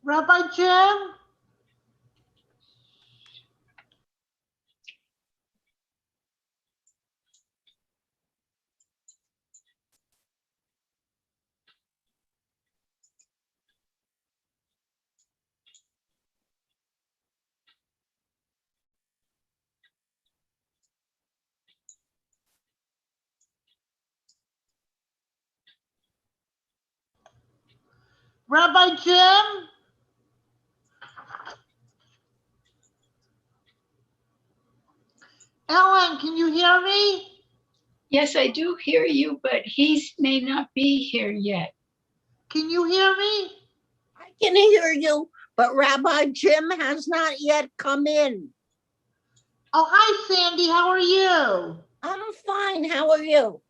Rabbi Jim? Rabbi Jim? Ellen, can you hear me? Yes, I do hear you, but he may not be here yet. Can you hear me? I can hear you, but Rabbi Jim has not yet come in. Oh, hi, Sandy. How are you? I'm fine. How are you?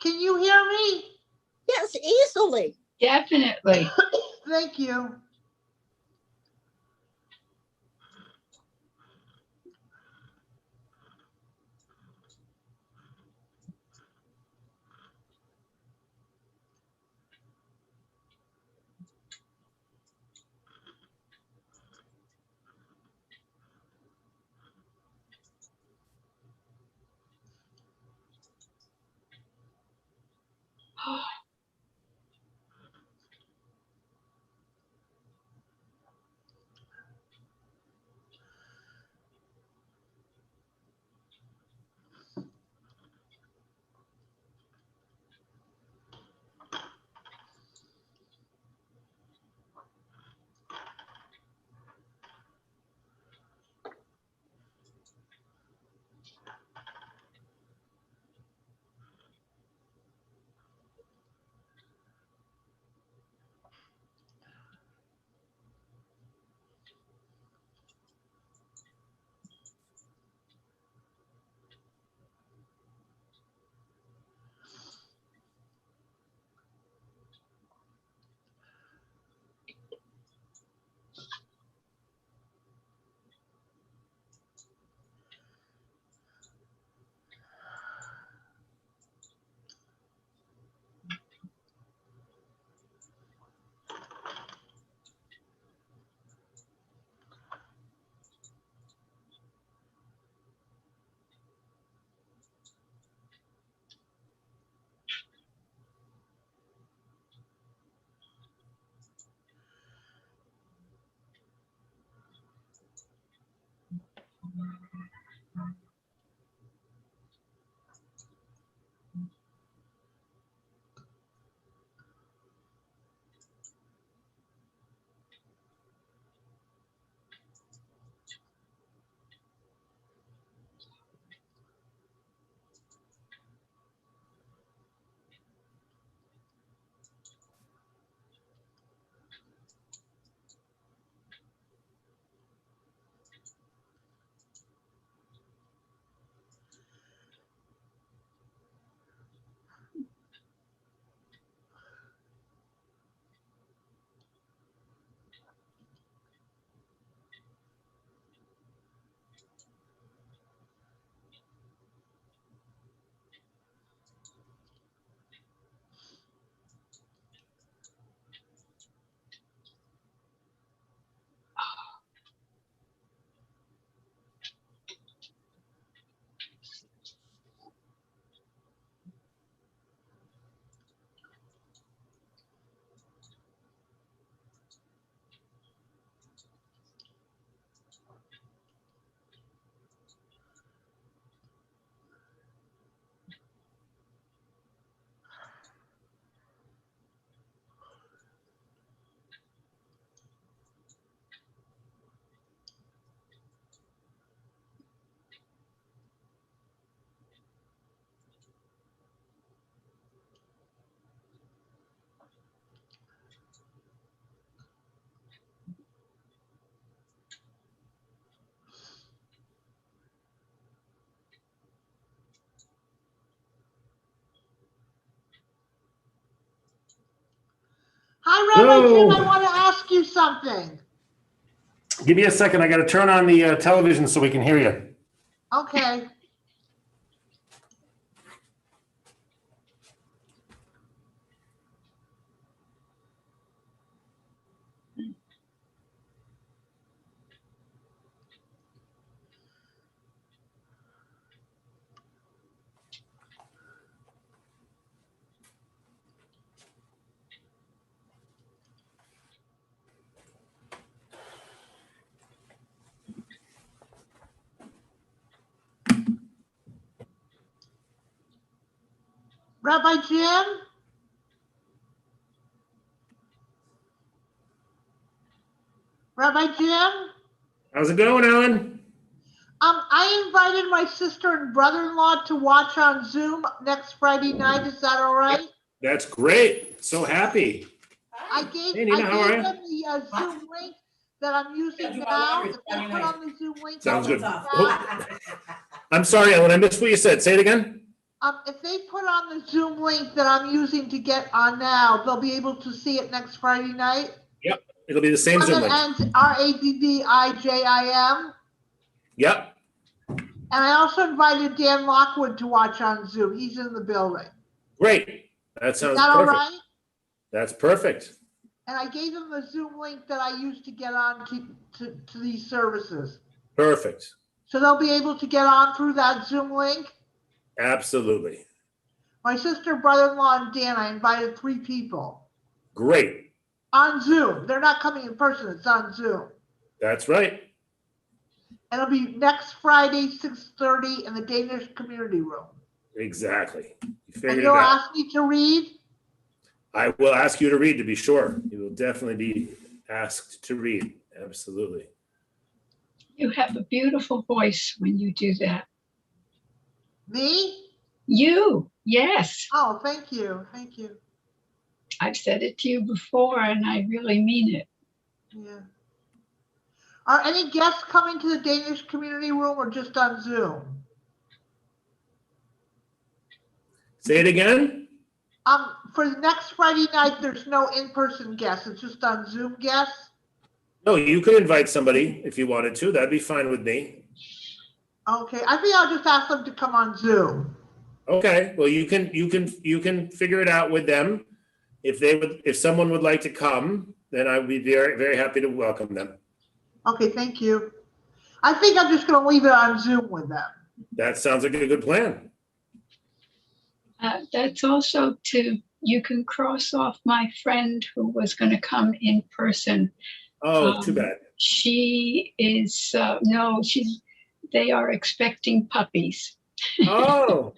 Can you hear me? Yes, easily. Definitely. Thank you. Hi, Rabbi Jim. I want to ask you something. Give me a second. I got to turn on the television so we can hear you. Okay. Rabbi Jim? Rabbi Jim? How's it going, Ellen? I invited my sister and brother-in-law to watch on Zoom next Friday night. Is that all right? That's great. So happy. I gave Hey, Nina, how are you? them the Zoom link that I'm using now. If they put on the Zoom link. Sounds good. that, I'm sorry, Ellen, I missed what you said. Say it again. If they put on the Zoom link that I'm using to get on now, they'll be able to see it next Friday night. Yep, it'll be the same One Zoom that link. ends RADDIJIM. Yep, And I also invited Dan Lockwood to watch on Zoom. He's in the building. great. That Is sounds that all perfect. right? That's perfect. And I gave him the Zoom link that I used to get on to these services. Perfect. So they'll be able to get on through that Zoom link. Absolutely. My sister, brother-in-law, and Dan, I invited 3 people Great. on Zoom. They're not coming in person, it's on Zoom. That's right. And it'll be next Friday, 6:30 in the Danish community room. Exactly. You And figured it you'll out. ask me to read? I will ask you to read, to be sure. You will definitely be asked to read. Absolutely. You have a beautiful voice when you do that. Me? You, yes. Oh, thank you. Thank you. I've said it to you before and I really mean it. Yeah. Are any guests coming to the Danish community room or just on Zoom? Say it again. For the next Friday night, there's no in-person guests. It's just on Zoom guests. No, you could invite somebody if you wanted to. That'd be fine with me. Okay, I think I'll just ask them to come on Zoom. Okay, well, you can figure it out with them. If someone would like to come, then I would be very, very happy to welcome them. Okay, thank you. I think I'm just going to leave it on Zoom with them. That sounds like a good plan. That's also you can cross off my friend who was going to come in person. Oh, too bad. She is, no, they are expecting puppies Oh,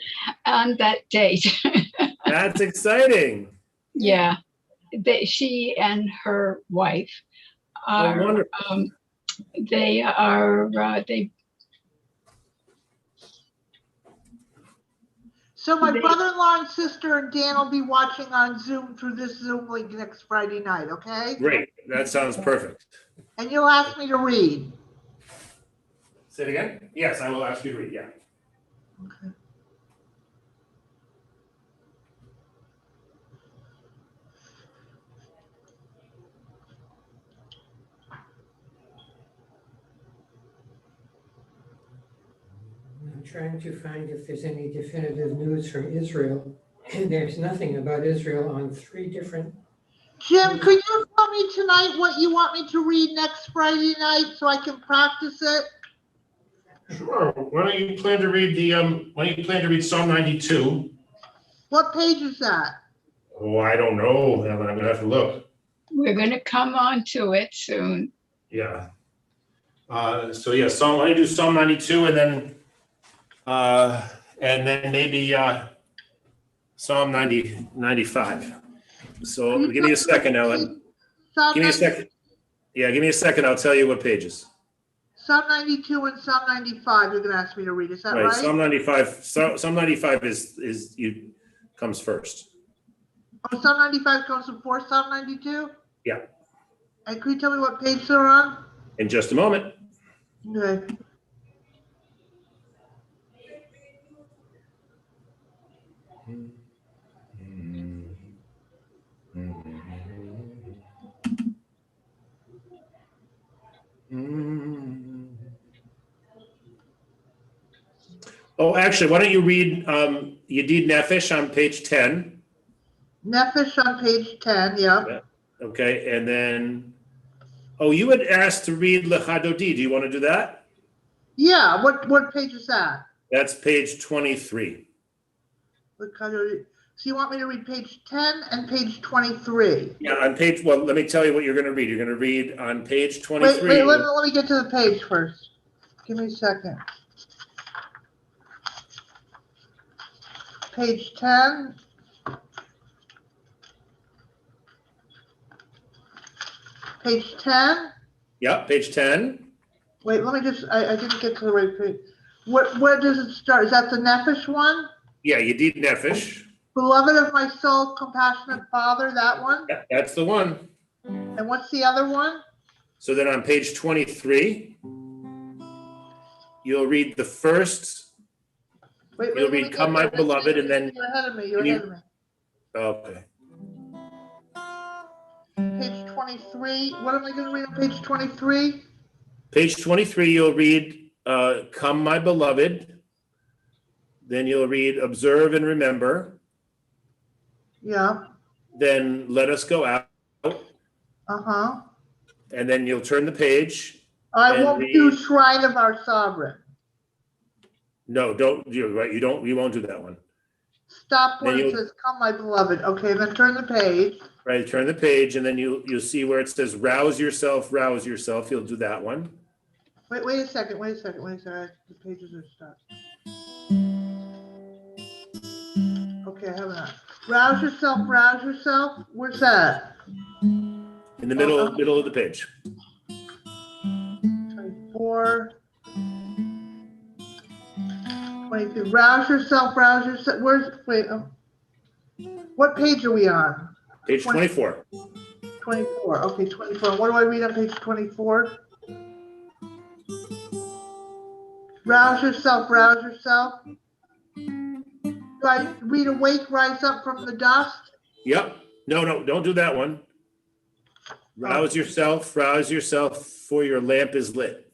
on that date. that's exciting. Yeah, she and her wife are, wonderful. they So my brother-in-law and sister and Dan will be watching on Zoom through this Zoom link next Friday night, okay? Great. That sounds perfect. And you'll ask me to read. Say it again? Yes, I will ask you to read, yeah. Okay. I'm trying to find if there's any definitive news from Israel. And there's nothing about Israel on 3 different. Jim, could you tell me tonight what you want me to read next Friday night so I can practice it? Sure. Why don't you plan to read Psalm 92? What page is that? Oh, I don't know, Ellen. I'm gonna have to look. we're going to come on to it soon. Yeah. So yeah, why don't you do Psalm 92 and then maybe Psalm 95. So give me a second, Ellen. Give me a second. Yeah, give me a second. I'll tell you what pages. Psalm 92 and Psalm 95 you're going to ask me to read. Is that right? Psalm 95. Psalm 95 comes first. Oh, Psalm 95 comes before Psalm 92? Yeah. And could you tell me what page they're on? In just a moment. Okay. Oh, actually, why don't you read Yedid Nefesh on page 10? Nefesh on page 10, yeah. Okay, and then, you had asked to read Lechadodi. Do you want to do that? Yeah, what page is that? That's page 23. So you want me to read page 10 and page 23? Yeah, on page, well, let me tell you what you're going to read. You're going to read on page 23. Wait, let me get to the page first. Give me a second. Page 10, Page 10? Yep, page 10. Wait, let me just, I didn't get to the right page. Where does it start? Is that the Nefesh one? Yeah, Yedid Nefesh. Beloved of my soul, compassionate Father, that one? That's the one. And what's the other one? So then on page 23, you'll read the first, you'll read Come My Beloved, and then. You're ahead of me, you're ahead of me. Okay. Page 23, what am I gonna read on page 23? Page 23, you'll read Come My Beloved. Then you'll read Observe and Remember. Yeah, Then Let Us Go Out. uh-huh. And then you'll turn the page. I And won't do Shrine of Our Sovereign. No, don't, you're right, you won't do that one. Stop when Then it says, come my beloved. Okay, then turn the page. Right, turn the page, and then you'll see where it says rouse yourself, you'll do that one. Wait a second. The pages are stuck. Okay, I have that. Rouse yourself. Where's that? In the middle of the page. 24. 23. Rouse yourself. Where's, what page are we on? Page 24. 24. Okay, 24. What do I read on page 24? Rouse yourself. Do I read awake, rise up from the dust? Yep. No, don't do that one. Rouse yourself, for your lamp is lit.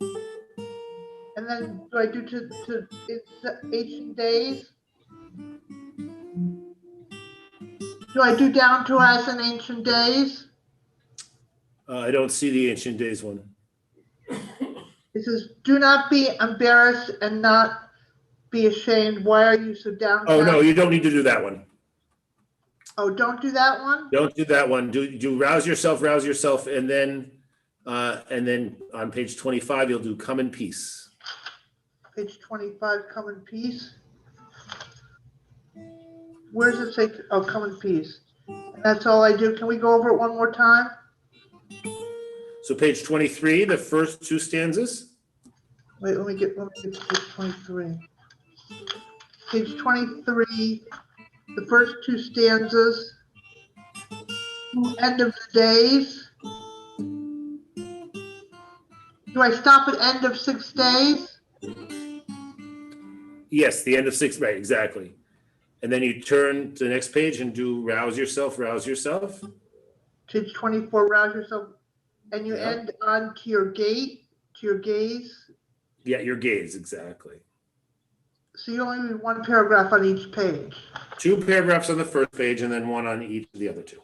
And then do I do to ancient days? Do I do down to us in ancient days? I don't see the ancient days one. It says, do not be embarrassed and not be ashamed. Why are you so downcast? Oh, no, you don't need to do that one. Oh, don't do that one? Don't do that one. Do rouse yourself, and then on page 25, you'll do come in peace. Page 25, come in peace. Where does it say, oh, come in peace? And that's all I do. Can we go over it one more time? So page 23, the first two stanzas. Wait, let me get to page 23. Page 23, the first two stanzas. End of the days. Do I stop at end of 6 days? Yes, the end of 6, right, exactly. And then you turn to the next page and do rouse yourself. Page 24, rouse yourself. And you end on to your gaze. Yeah, your gaze, exactly. So you only read one paragraph on each page. 2 paragraphs on the first page and then 1 on each of the other 2.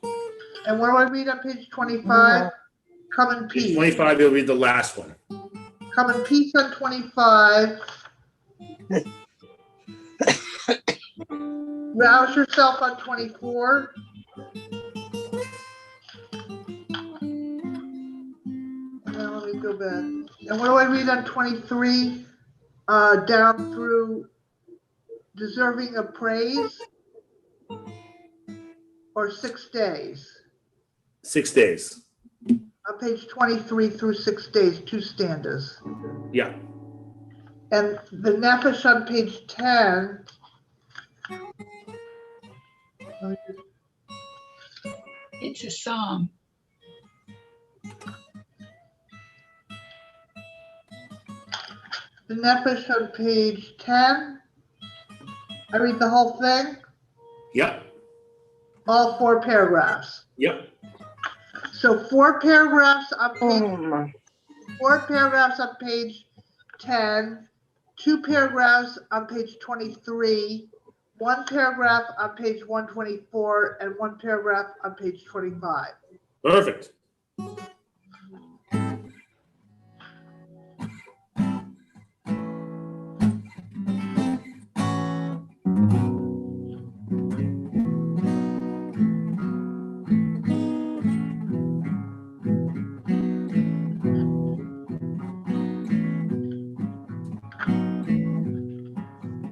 And what do I read on page 25? Come in peace. Page 25, you'll read the last one. Come in peace on 25. Rouse yourself on 24. Now let me go back. And what do I read on 23? Down through deserving of praise? Or 6 days? 6 days. On page 23 through 6 days, 2 stanzas. Yeah. And the Nefesh on page 10. It's a psalm. The Nefesh on page 10. I read the whole thing, Yep. all 4 paragraphs. Yep. So 4 paragraphs on page, 4 paragraphs on page 10, 2 paragraphs on page 23, 1 paragraph on page 124, and 1 paragraph on page 25. Perfect.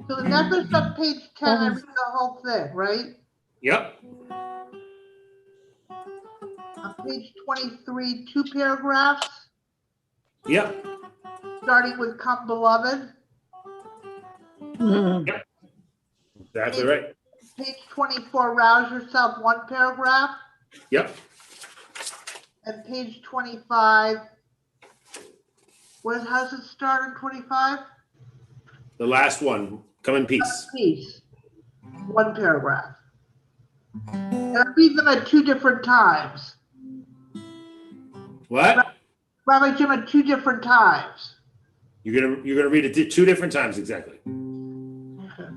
So the Nefesh on page 10, I read the whole thing, right? Yep. On page 23, 2 paragraphs, Yep, starting with "Come Beloved." Hmm. exactly right. Page 24, "Rouse Yourself," 1 paragraph. Yep, And page 25, how does it start on 25? the last one, come in peace. Peace, 1 paragraph. And I read them at 2 different times. What? Rabbi Jim, at 2 different times. You're gonna read it 2 different times exactly. Okay.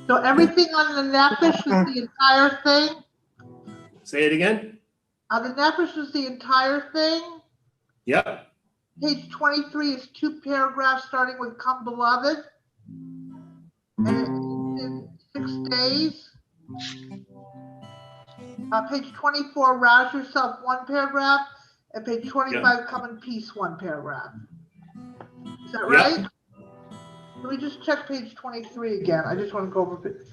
So everything on the Nefesh is the entire thing? Say it again. On the Nefesh is the entire thing? Yep, Page 23 is 2 paragraphs starting with "Come Beloved." And it's in 6 days. Page 24, "Rouse Yourself," 1 paragraph. And page 25, "Come in Peace," 1 paragraph. Is that right? Yep. Let me just check page 23 again. I just want to go over it.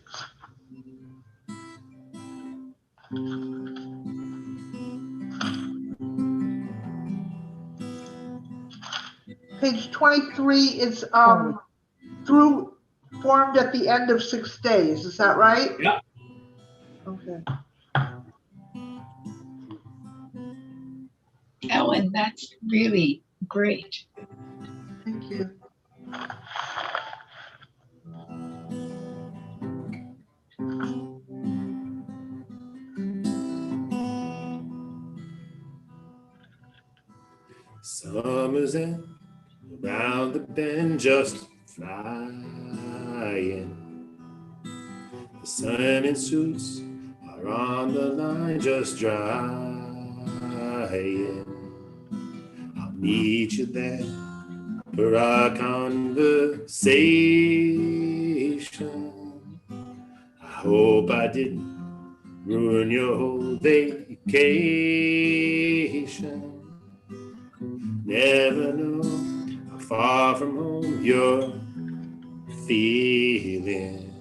Page 23 is formed at the end of 6 days. Is that right? Yep. Okay. Ellen, that's really great. Thank you. Summer's in, around the bend just flying. The sun and suits are on the line just drying. I'll meet you there for our conversation. I hope I didn't ruin your whole vacation. Never know how far from home you're feeling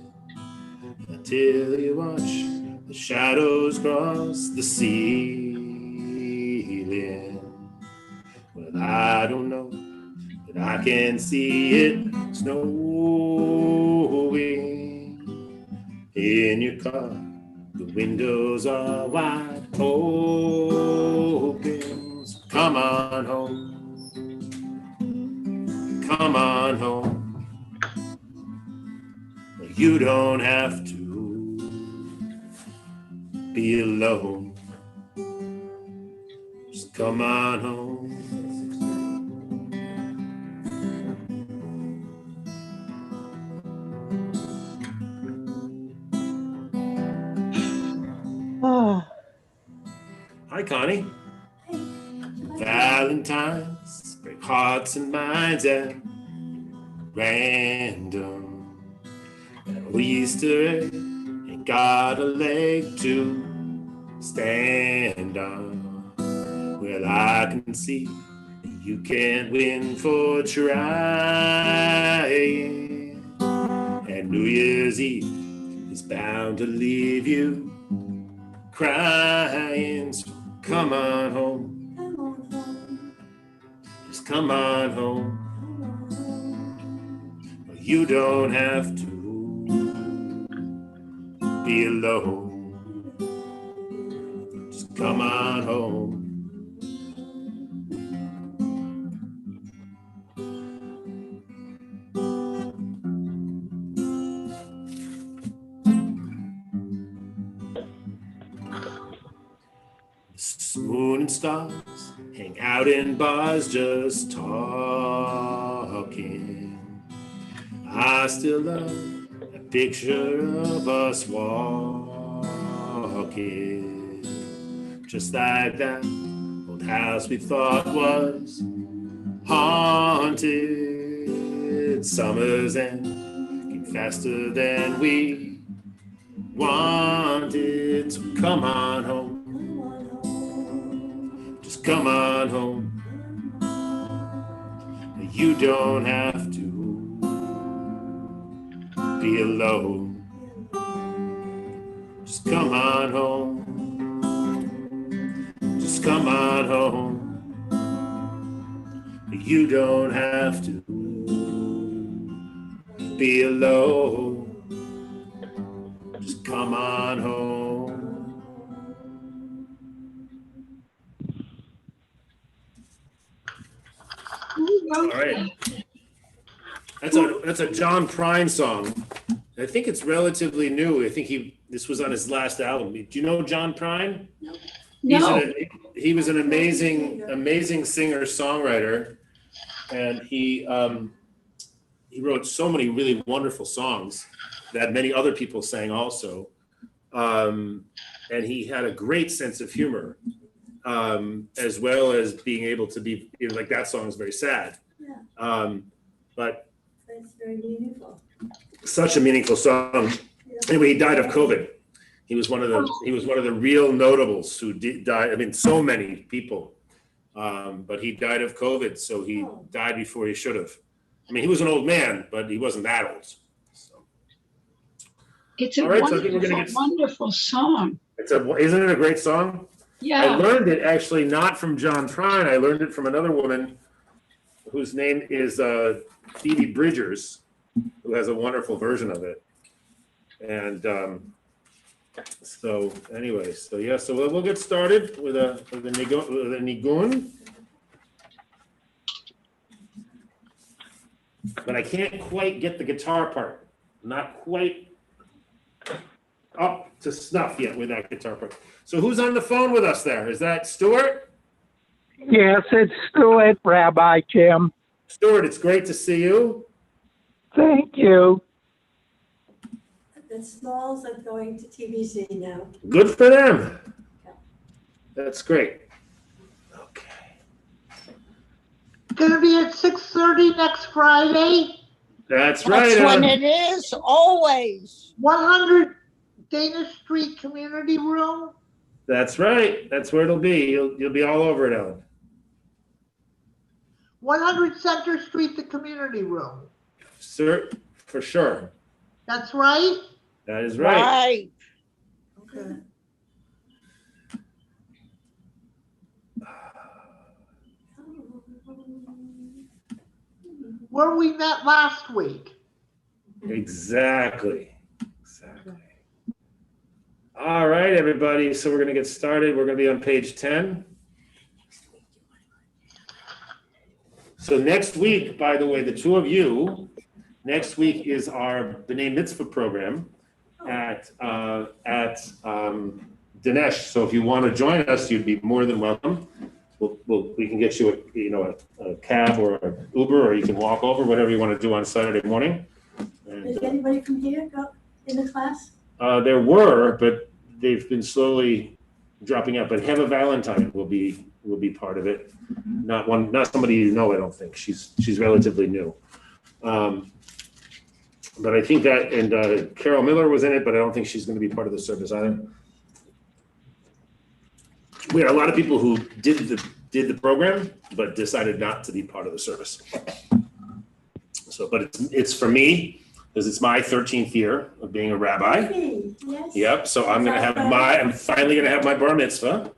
until you watch the shadows cross the ceiling. Well, I don't know, but I can see it snowing in your car. The windows are wide open. So come on home. Come on home. You don't have to be alone. Just come on home. Hi, Connie. Valentine's break hearts and minds at random. That Easter egg ain't got a leg to stand on. Well, I can see that you can't win for trying. And New Year's Eve is bound to leave you crying. So come on home. Just come on home. You don't have to be alone. Just come on home. The moon and stars hang out in bars just talking. I still love a picture of us walking, just like that old house we thought was haunted. Summer's end came faster than we wanted. So come on home. Just come on home. You don't have to be be alone. Just come on home. Just come on home. You don't have to be alone. Just come on home. All right. That's a John Prine song. I think it's relatively new. I think this was on his last album. Do you know John Prine? No. He was an amazing singer-songwriter, and he wrote so many really wonderful songs that many other people sang also. And he had a great sense of humor, as well as being able to be, like, that song is very sad. But It's very meaningful. such a meaningful song. Anyway, he died of COVID. He was one of the real notables who died. I mean, so many people, but he died of COVID. So he died before he should have. I mean, he was an old man, but he wasn't that old. So. It's a wonderful song. Isn't it a great song? Yeah. I learned it actually not from John Prine. I learned it from another woman whose name is Phoebe Bridgers, who has a wonderful version of it. And so anyway, so we'll get started with a nigun. But I can't quite get the guitar part. Not quite up to snuff yet with that guitar part. So who's on the phone with us there? Is that Stuart? Yes, it's Stuart, Rabbi Jim. Stuart, it's great to see you. Thank you. The Smalls are going to TBC now. Good for them. That's great. Okay. Gonna be at 6:30 next Friday, That's right. That's when it is, always. 100 Danish Street Community Room. That's right. That's where it'll be. You'll be all over it, Ellen. 100 Center Street, the community room. Sir, for sure. That's right? That is right. Right. Okay. Where we met last week. Exactly. All right, everybody. So we're going to get started. We're going to be on page 10. So next week, by the way, the two of you, next week is our B'nai Mitzvah program at Dinesh. So if you want to join us, you'd be more than welcome. We can get you a cab or an Uber, or you can walk over, whatever you want to do on Saturday morning. And, Is anybody from here go in the class? there were, but they've been slowly dropping out. But Heva Valentine will be part of it. Not somebody you know, I don't think. She's relatively new. But I think that, and Carol Miller was in it, but I don't think she's going to be part of the service either. We had a lot of people who did the program, but decided not to be part of the service. So, but it's for me, because it's my 13th year of being a rabbi. Yes. Yep. So I'm finally going to have my bar mitzvah.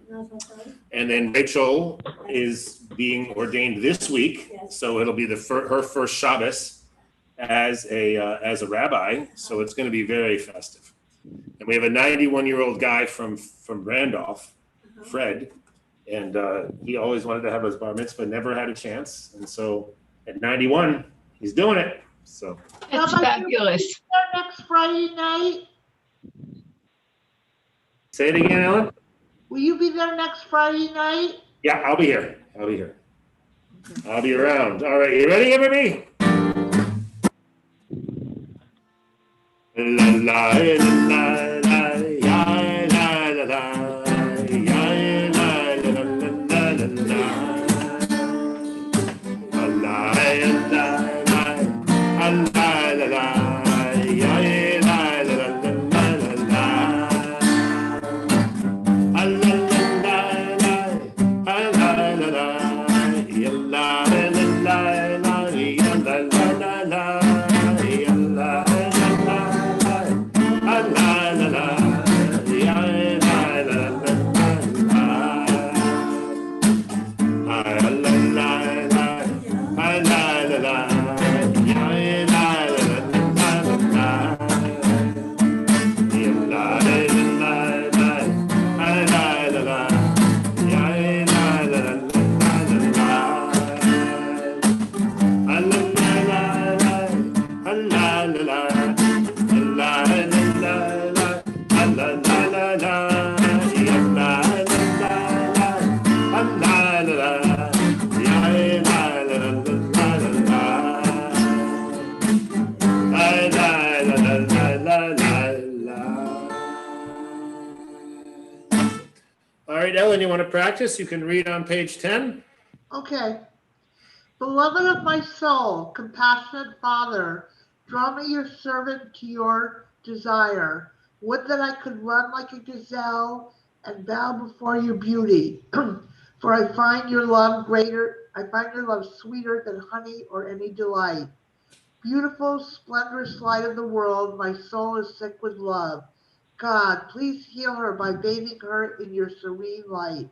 And then Rachel is being ordained this week. Yes. So it'll be her first Shabbos as a rabbi. So it's going to be very festive. And we have a 91-year-old guy from Randolph, Fred, and he always wanted to have his bar mitzvah, never had a chance. And so at 91, he's doing it. So That's fabulous. Next Friday night. say it again, Ellen. Will you be there next Friday night? Yeah, I'll be here. I'll be around. All right, you ready, everybody? La la la la ya la la la ya la la la la la la la la ya la la la la right, Ellen, you want to practice? You can read on page 10. Okay. Beloved of my soul, compassionate Father, draw me your servant to your desire. Would that I could run like a gazelle and bow before your beauty. For I find your love sweeter than honey or any delight. Beautiful, splendorous light of the world, my soul is sick with love. God, please heal her by bathing her in your serene light.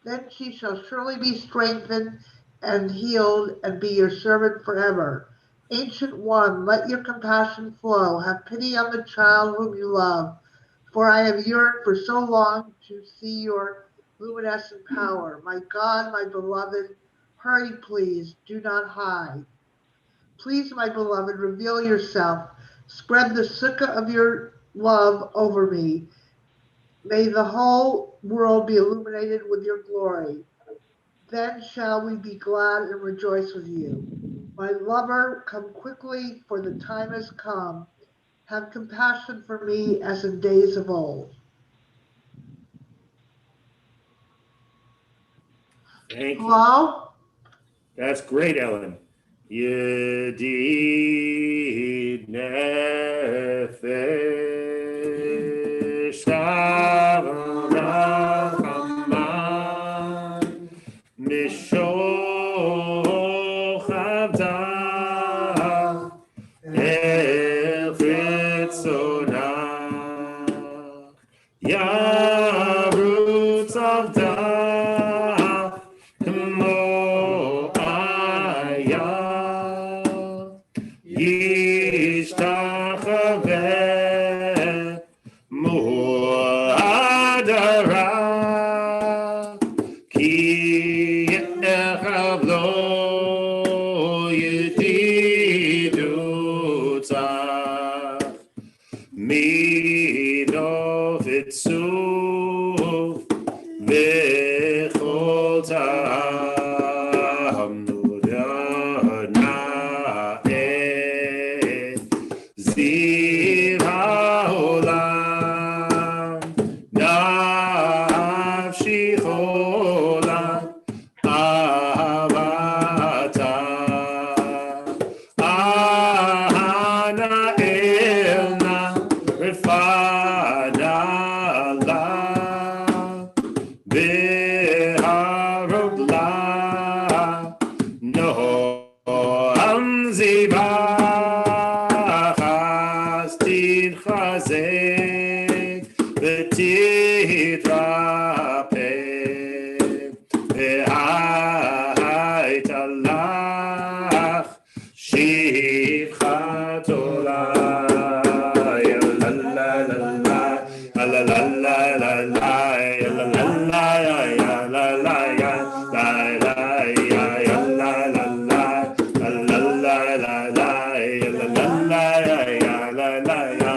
Then she shall surely be strengthened and healed and be your servant forever. Ancient One, let your compassion flow. Have pity on the child whom you love. For I have yearned for so long to see your luminescent power. My God, my beloved, hurry please, do not hide. Please, my beloved, reveal yourself. Spread the sukkah of your love over me. May the whole world be illuminated with your glory. Then shall we be glad and rejoice with you. My lover, come quickly, for the time has come. Have compassion for me as in days of old. Thank you. Hello? That's great, Ellen. Yedid nefesh Rachaman mishoch avdah el chitzonah yavrutz avdah kmo Yishtachaveh mu'adara ki echav lo yedidutzach midov itzuf v'chol ta'am Ziv ha'olam, nafshi cholam, ahavata, ahana elna, refana la, v'harog la, noam ziva. Chazek v'titrapeh v'haitalach shivchat olah ya la la la la la la la la la ya la la la ya la la ya la la ya ya la la la la la la la la ya la la la ya la la ya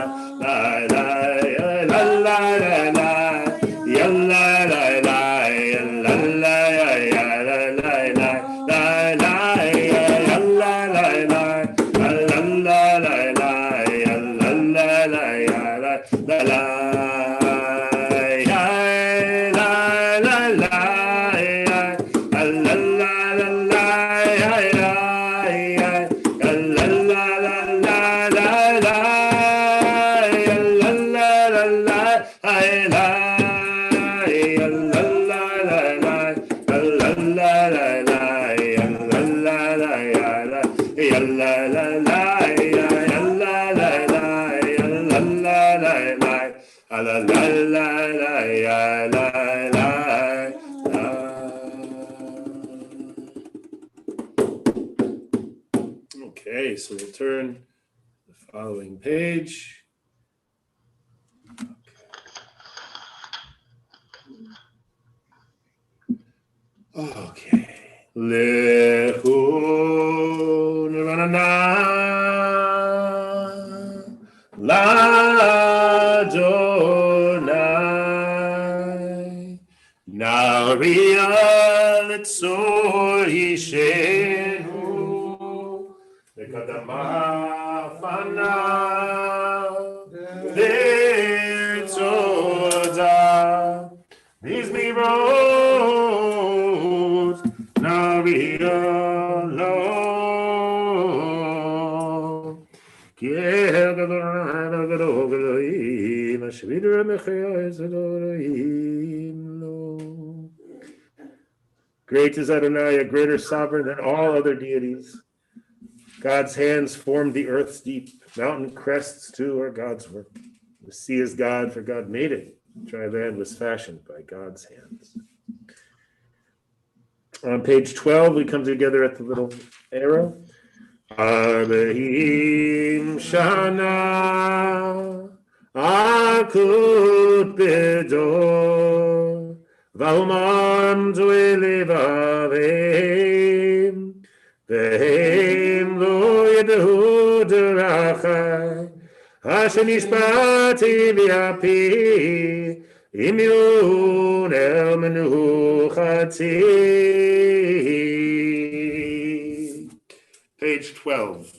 Okay, so we'll turn to the following page. Okay. Lehu Nirvana Ladonai Naria Litzor Yishenu Lekadama Fana Litzoda Bizmiro Great is Adonai, a greater sovereign than all other deities. God's hands formed the earth's deep. Mountain crests too are God's work. The sea is God, for God made it. Dry land was fashioned by God's hands. On page 12, we come together at the little arrow. Arba'im shana akut bedor v'omam levaveim vehem lo yedahu derachai asher nishbati v'api imun el menuchati. Page 12.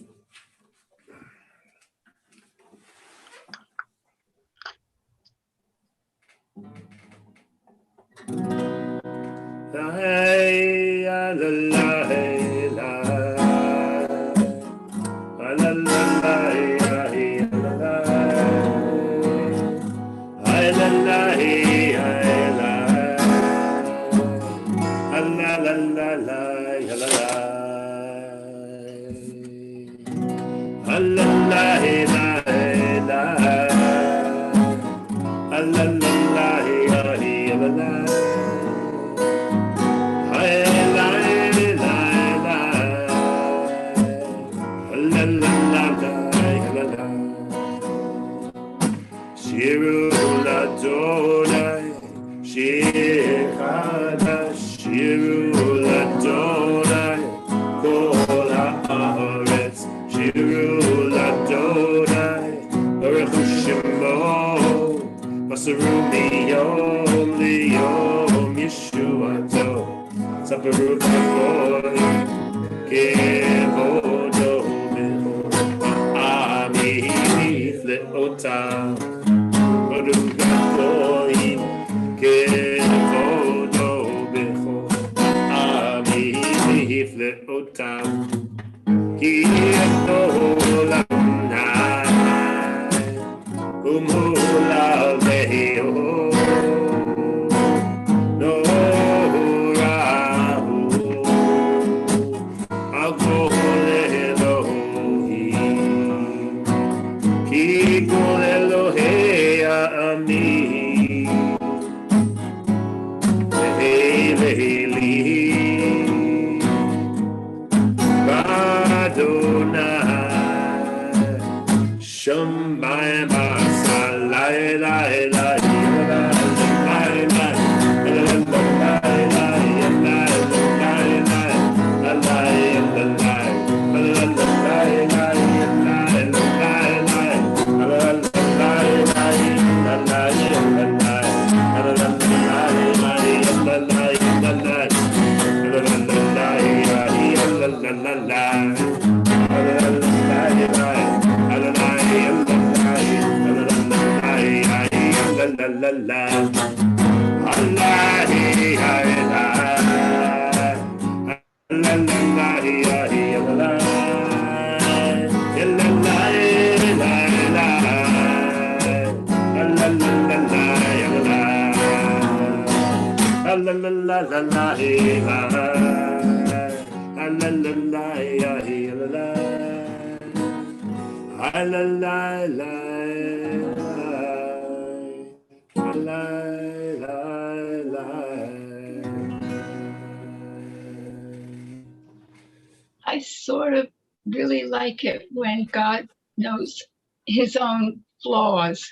I sort of really like it when God knows his own flaws.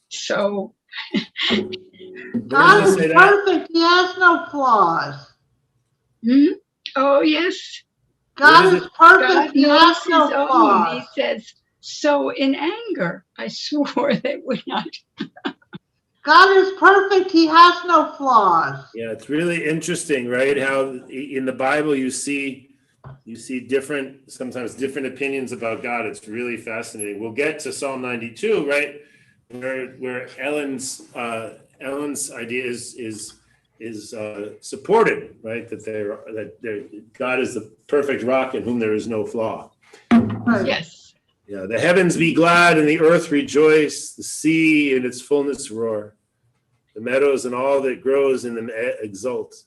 So God is perfect. He has no flaws. Oh, yes. God is perfect. He has no own. flaws. He says, so in anger, I swore they would not. God is perfect. He has no flaws. Yeah, it's really interesting, right? How in the Bible you see sometimes different opinions about God. It's really fascinating. We'll get to Psalm 92, right? Where Ellen's idea is supported, right? That God is the perfect rock in whom there is no flaw. Right. Yes. Yeah, the heavens be glad and the earth rejoice, the sea and its fullness roar. The meadows and all that grows in them exult.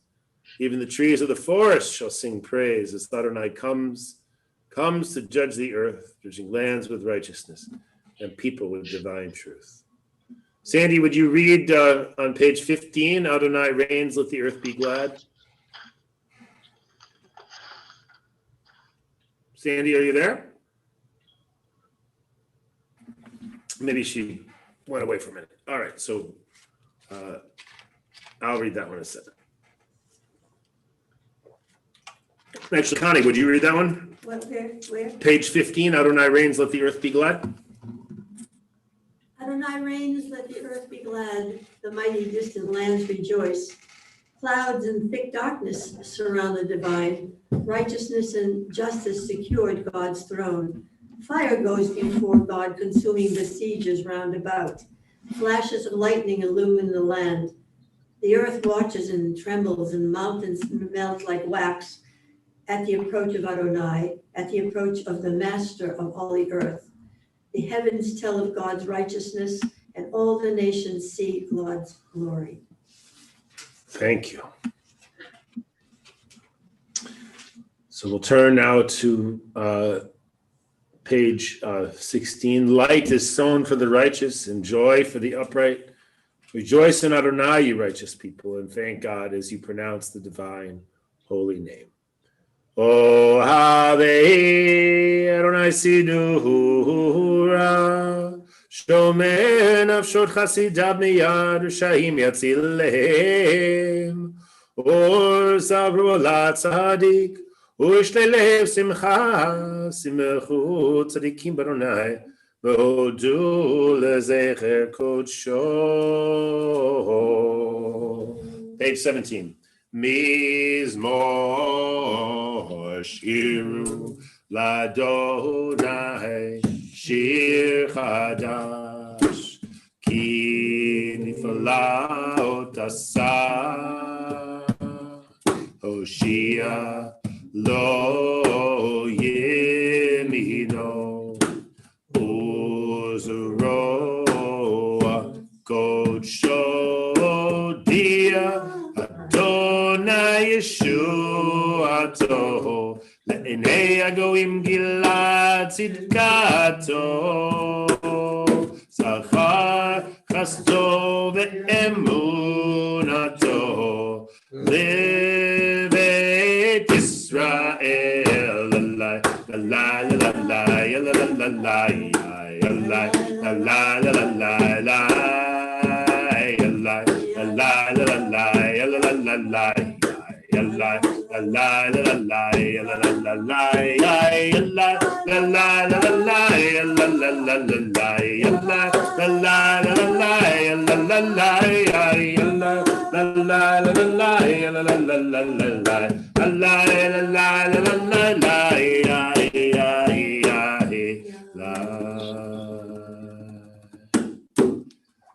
Even the trees of the forest shall sing praise as Adonai comes to judge the earth, judging lands with righteousness and people with divine truth. Sandy, would you read on page 15, Adonai reigns, let the earth be glad? Sandy, are you there? Maybe she went away for a minute. All right, so I'll read that one instead. Actually, Connie, would you read that one? Where? Page 15, Adonai reigns, let the earth be glad. Adonai reigns, let the earth be glad, the mighty distant lands rejoice. Clouds and thick darkness surround the divine. Righteousness and justice secured God's throne. Fire goes before God, consuming besiegers round about. Flashes of lightning illumine the land. The earth watches and trembles, and mountains melt like wax at the approach of Adonai, at the approach of the master of all the earth. The heavens tell of God's righteousness, and all the nations see God's glory. Thank you. So we'll turn now to page 16. Light is sown for the righteous and joy for the upright. Rejoice in Adonai, you righteous people, and thank God as you pronounce the divine holy name. Oh, Havei Adonai Sidura, Shomer Nafshot Chasidav Miyad Rishayim Yatzil Lehem, Or Sabru Ala Tzadik, U'Shnei Lev Simcha, Simechu Tzadikim Baronai, V'Hodu Lezecher Kodsho. Page 17. Mizmor Shiru Ladonai Shir Chadash Ki Nifalaot Asa Hoshia Lo Yemino Uzuroa Kodsho Dia Yeshuato, Le'enei Agoim Gilad Tzidkato, Zachar Chasto Ve'emunato, Levet Yisrael, Lalai, Lalai, Lalai, Lalai, Lalai, Lalai,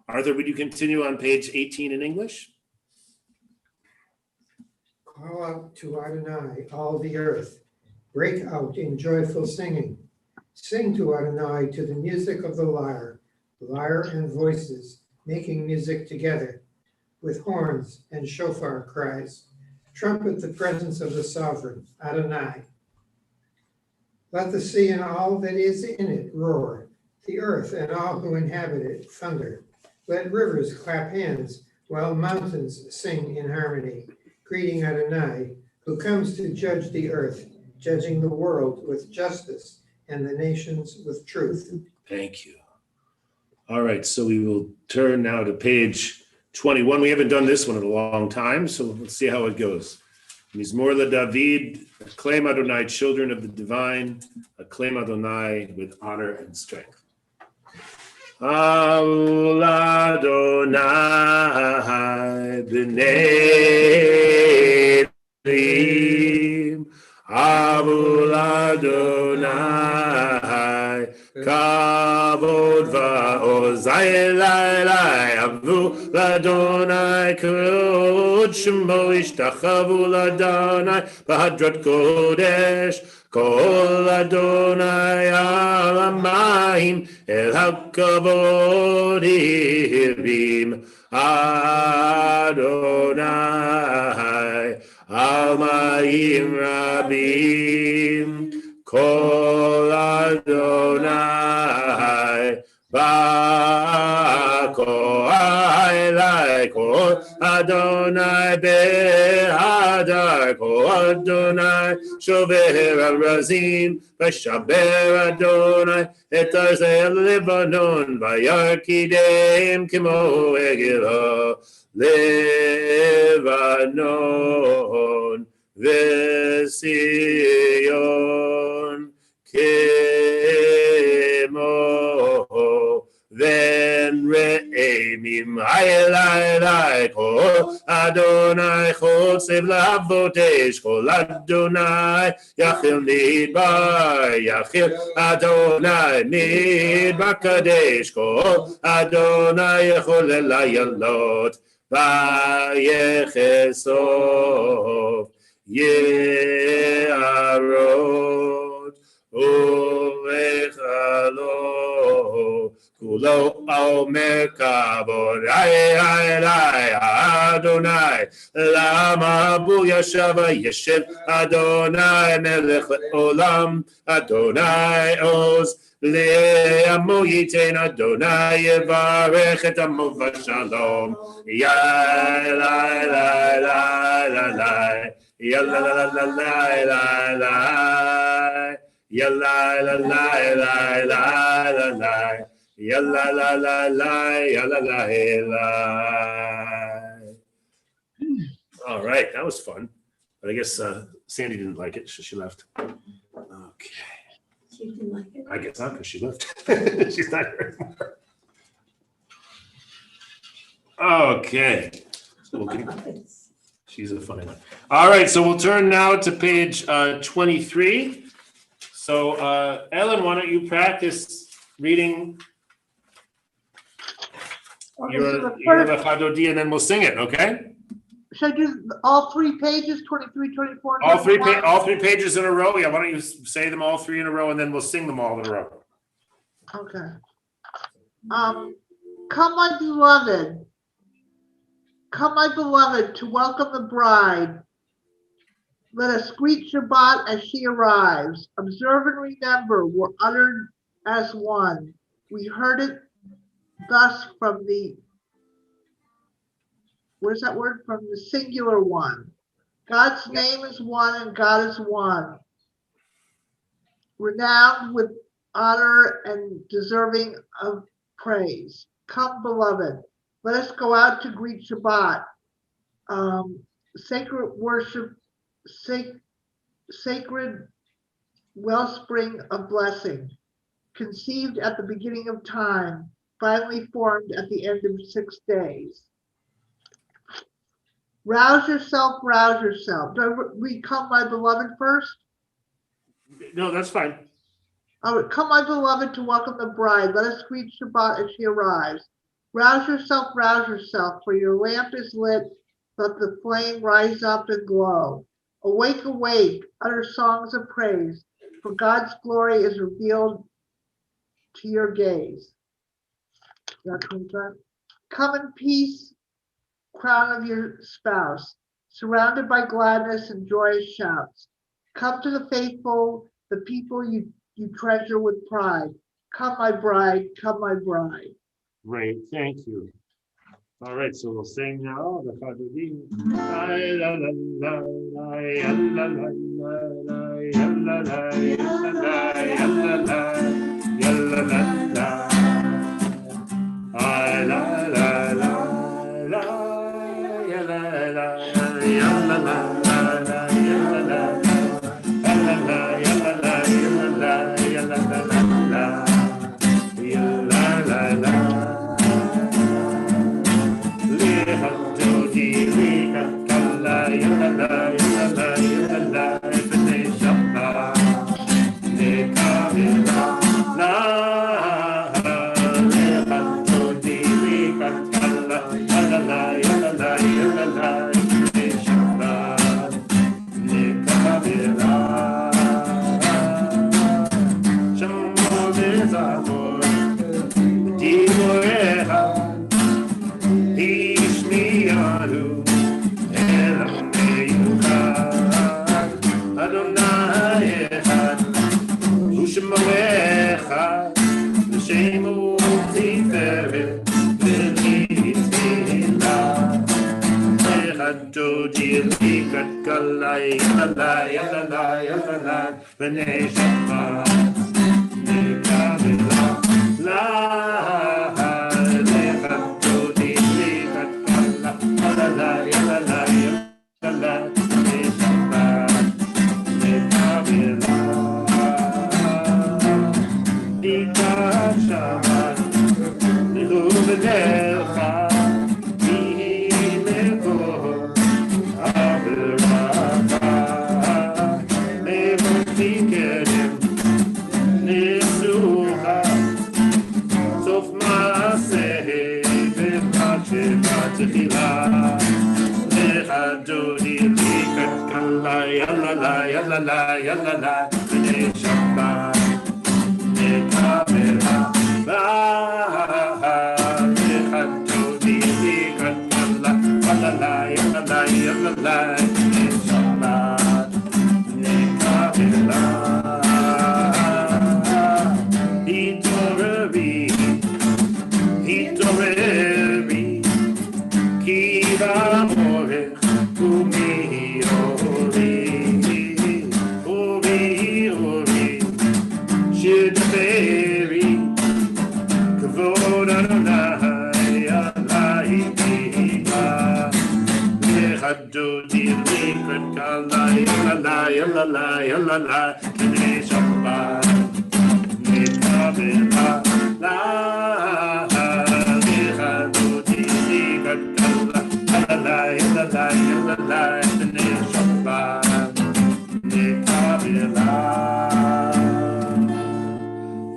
Arthur, would you continue on page 18 in English? Call out to Adonai, all the earth. Break out in joyful singing. Sing to Adonai to the music of the lyre and voices, making music together, with horns and shofar cries. Trumpet the presence of the sovereign, Adonai. Let the sea and all that is in it roar, the earth and all who inhabit it thunder. Let rivers clap hands, while mountains sing in harmony, greeting Adonai, who comes to judge the earth, judging the world with justice and the nations with truth. Thank you. All right, so we will turn now to page 21. We haven't done this one in a long time, so let's see how it goes. Mizmor LaDavid, acclaim Adonai, children of the divine, acclaim Adonai with honor and strength. Avul Adonai b'nei Elohim, Avul Adonai kavod va'ozai elai, Avul Adonai kavod shemo ishtachavu l'Adonai b'hadrat kodesh, Kol Adonai al hamayim el hakavod hirim Adonai al mayim rabim Kol Adonai Ba'ko'ai Kol Adonai be'adar Kol Adonai shover al-razim V'shaber Adonai et arzei Lebanon V'yarkideim kimo egila Lebanon V'Sion Kimo Ven re'emim Hayelai Kol Adonai Chotzev lavotesh Kol Adonai Yachil midbar Yachil Adonai midbar kadesh Kol Adonai Yachol elayalot Vayechesov Ye'arot Uvechalo Kulo Omer Kabod Adonai Lama Bu Yashava Yeshiv Adonai Melech Olam Adonai Oz Le'amo Yitain Adonai Yevarech Et Amo V'Shalom Yalai Lai Lai Lai Lai Yalai Lai Lai Lai Lai Yalai Lai Lai Lai Lai Lai Yalla la la la, yalla la la. All right, that was fun. But I guess Sandy didn't like it, so she left. Okay. She didn't like it. I guess not, because she left. She's not here anymore. Okay. So she's a funny one. All right, so we'll turn now to page 23. So, Ellen, why don't you practice reading your Chadodi, and then we'll sing it, okay? Should I do all 3 pages, 23, 24? All three pages in a row? Yeah, why don't you say them all 3 in a row, and then we'll sing them all in a row. Okay. Come, my beloved. Come, my beloved, to welcome the bride. Let us greet Shabbat as she arrives. Observe and remember were uttered as one. We heard it thus from the, where's that word? From the singular one. God's name is one and God is one. Renowned with honor and deserving of praise. Come, beloved. Let us go out to greet Shabbat. Sacred worship, sacred wellspring of blessing. Conceived at the beginning of time. Finally formed at the end of 6 days. Rouse yourself, rouse yourself. Do I read come, my beloved first? No, that's fine. Come, my beloved, to welcome the bride. Let us greet Shabbat as she arrives. Rouse yourself, for your lamp is lit. Let the flame rise up and glow. Awake, awake, utter songs of praise, for God's glory is revealed to your gaze. Come in peace, crown of your spouse, surrounded by gladness and joyous shouts. Come to the faithful, the people you treasure with pride. Come, my bride, come, my bride. Great, thank you. All right, so we'll sing now the Chadodim. La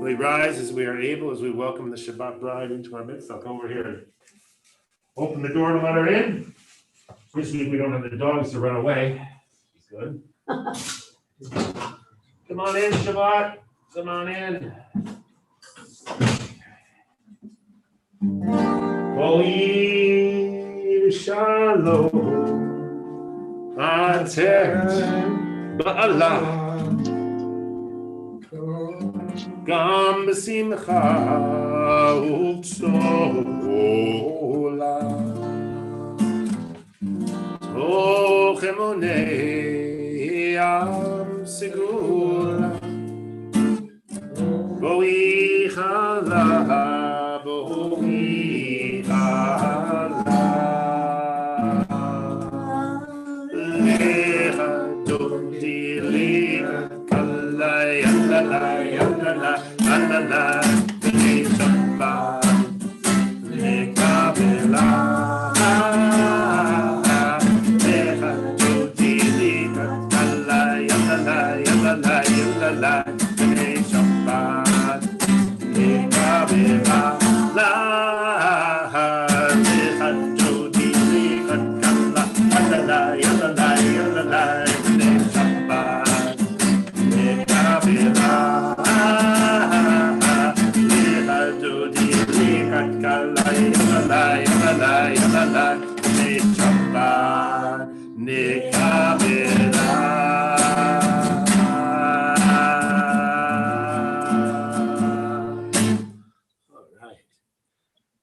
We rise as we are able, as we welcome the Shabbat bride into our midst. I'll come over here and open the door and let her in. This week we don't have the dogs to run away. It's good. Come on in, Shabbat. Come on in. Oy shalom, ater ba'ala, gam b'simcha u'tzola, toch emonei am segula, boi chala, boi chala, lecha dodi lecha kala yalala yalala yalala b'nei Shabbat lekabela.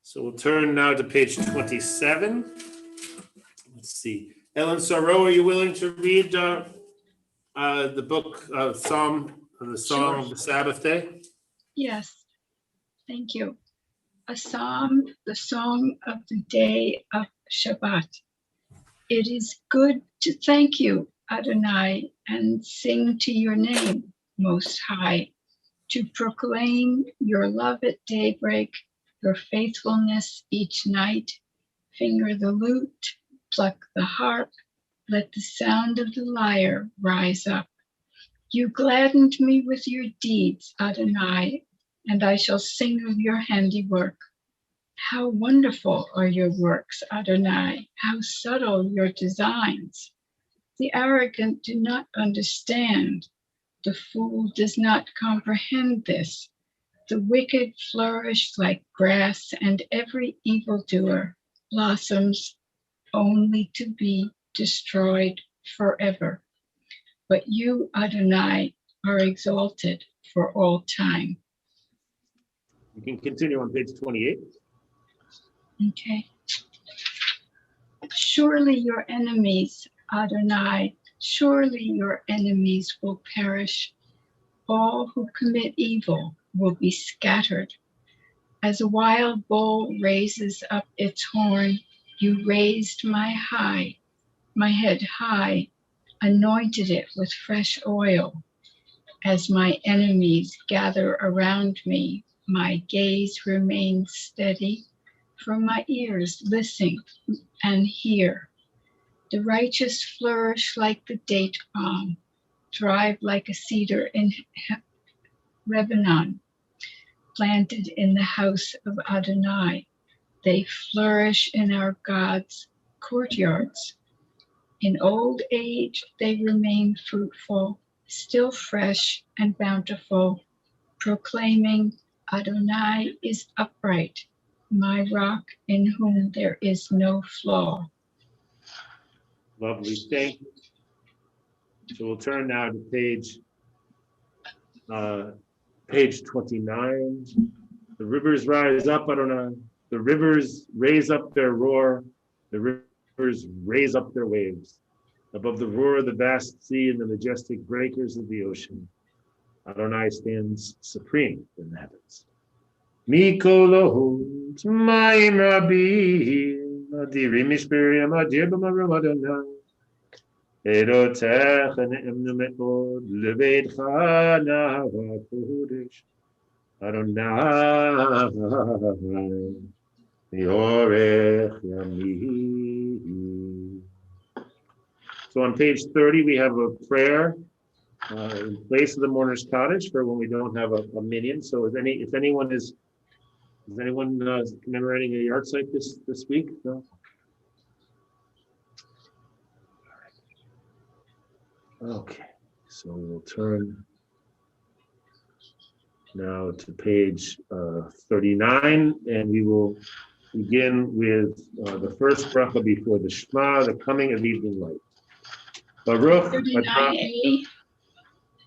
So we'll turn now to page 27. Let's see. Ellen Sorrow, are you willing to read the book of Psalm, the Song of the Sabbath Day? Yes, thank you. A psalm, the song of the day of Shabbat. It is good to thank you, Adonai, and sing to your name, Most High, to proclaim your love at daybreak, your faithfulness each night. Finger the lute, pluck the harp, let the sound of the lyre rise up. You gladdened me with your deeds, Adonai, and I shall sing of your handiwork. How wonderful are your works, Adonai, how subtle your designs. The arrogant do not understand. The fool does not comprehend this. The wicked flourish like grass, and every evildoer blossoms only to be destroyed forever. But you, Adonai, are exalted for all time. You can continue on page 28. Okay. Surely your enemies, Adonai, surely your enemies will perish. All who commit evil will be scattered. As a wild bull raises up its horn, you raised my head high, anointed it with fresh oil. As my enemies gather around me, my gaze remains steady. From my ears, listen and hear. The righteous flourish like the date palm, thrive like a cedar in Lebanon, planted in the house of Adonai. They flourish in our God's courtyards. In old age, they remain fruitful, still fresh and bountiful, proclaiming, Adonai is upright, my rock in whom there is no flaw. Lovely, thank you. So we'll turn now to page 29. The rivers rise up, Adonai. The rivers raise up their roar. The rivers raise up their waves. Above the roar of the vast sea and the majestic breakers of the ocean, Adonai stands supreme in the heavens. Mikolohot mayim rabim, adirim mishperim adir b'marim Adonai. Erotech ne'emnu me'od leveitcha nahava kodesh. Adonai yorech yamim. So on page 30, we have a prayer in place of the mourner's cottage for when we don't have a minyan. So if anyone is commemorating a yard site this week? No? Okay, so we'll turn now to page 39, and we will begin with the first bracha before the Shema, the coming of evening light. Baruch 39a.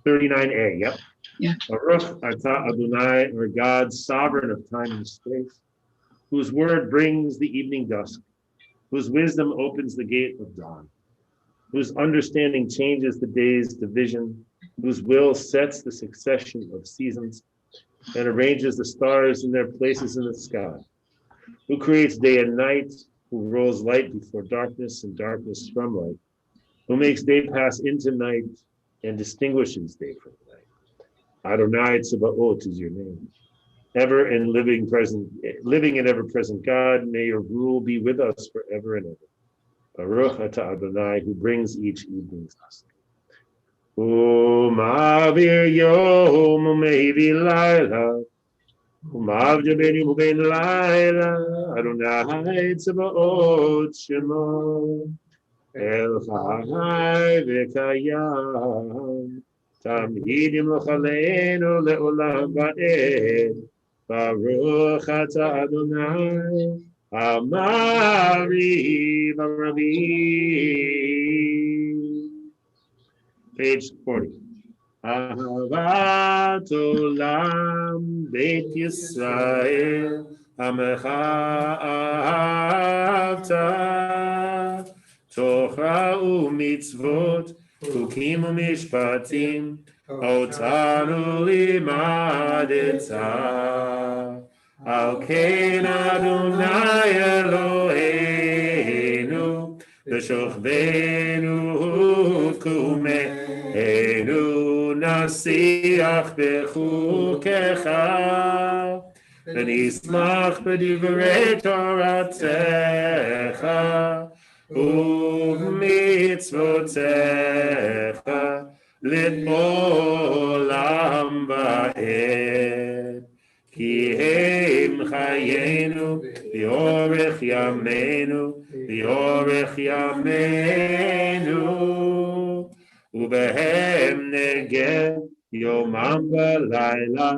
39a, yep. Yeah. Baruch atah Adonai, our God, sovereign of time and space, whose word brings the evening dusk, whose wisdom opens the gate of dawn, whose understanding changes the day's division, whose will sets the succession of seasons and arranges the stars in their places in the sky, who creates day and night, who rolls light before darkness and darkness from light, who makes day pass into night and distinguishes day from night. Adonai Tzebaot is your name. Ever and living and ever present God, may your rule be with us forever and ever. Baruch atah Adonai, who brings each evening's dusk. Umavir yom umevi laila, umavja ben yom uben laila, Adonai Tzebaot shemo. El Chai v'Kayam, Tamhidim l'chaleinu le'olam va'ed, Baruch atah Adonai, Amari v'Ravi. Page 40. Ahavat olam Beit Yisrael, Amecha ahavta. Torah u'mitzvot, chukim u'mishpatim, otanu limadeta. Al ken Adonai Eloheinu, v'shochvenu u'kumeinu, nasiach b'chukecha, v'nismach b'divrei Toratecha, u'mitzvotecha le'olam va'ed. Ki hem chayenu v'yorech yameinu u'behem neged yomam v'layla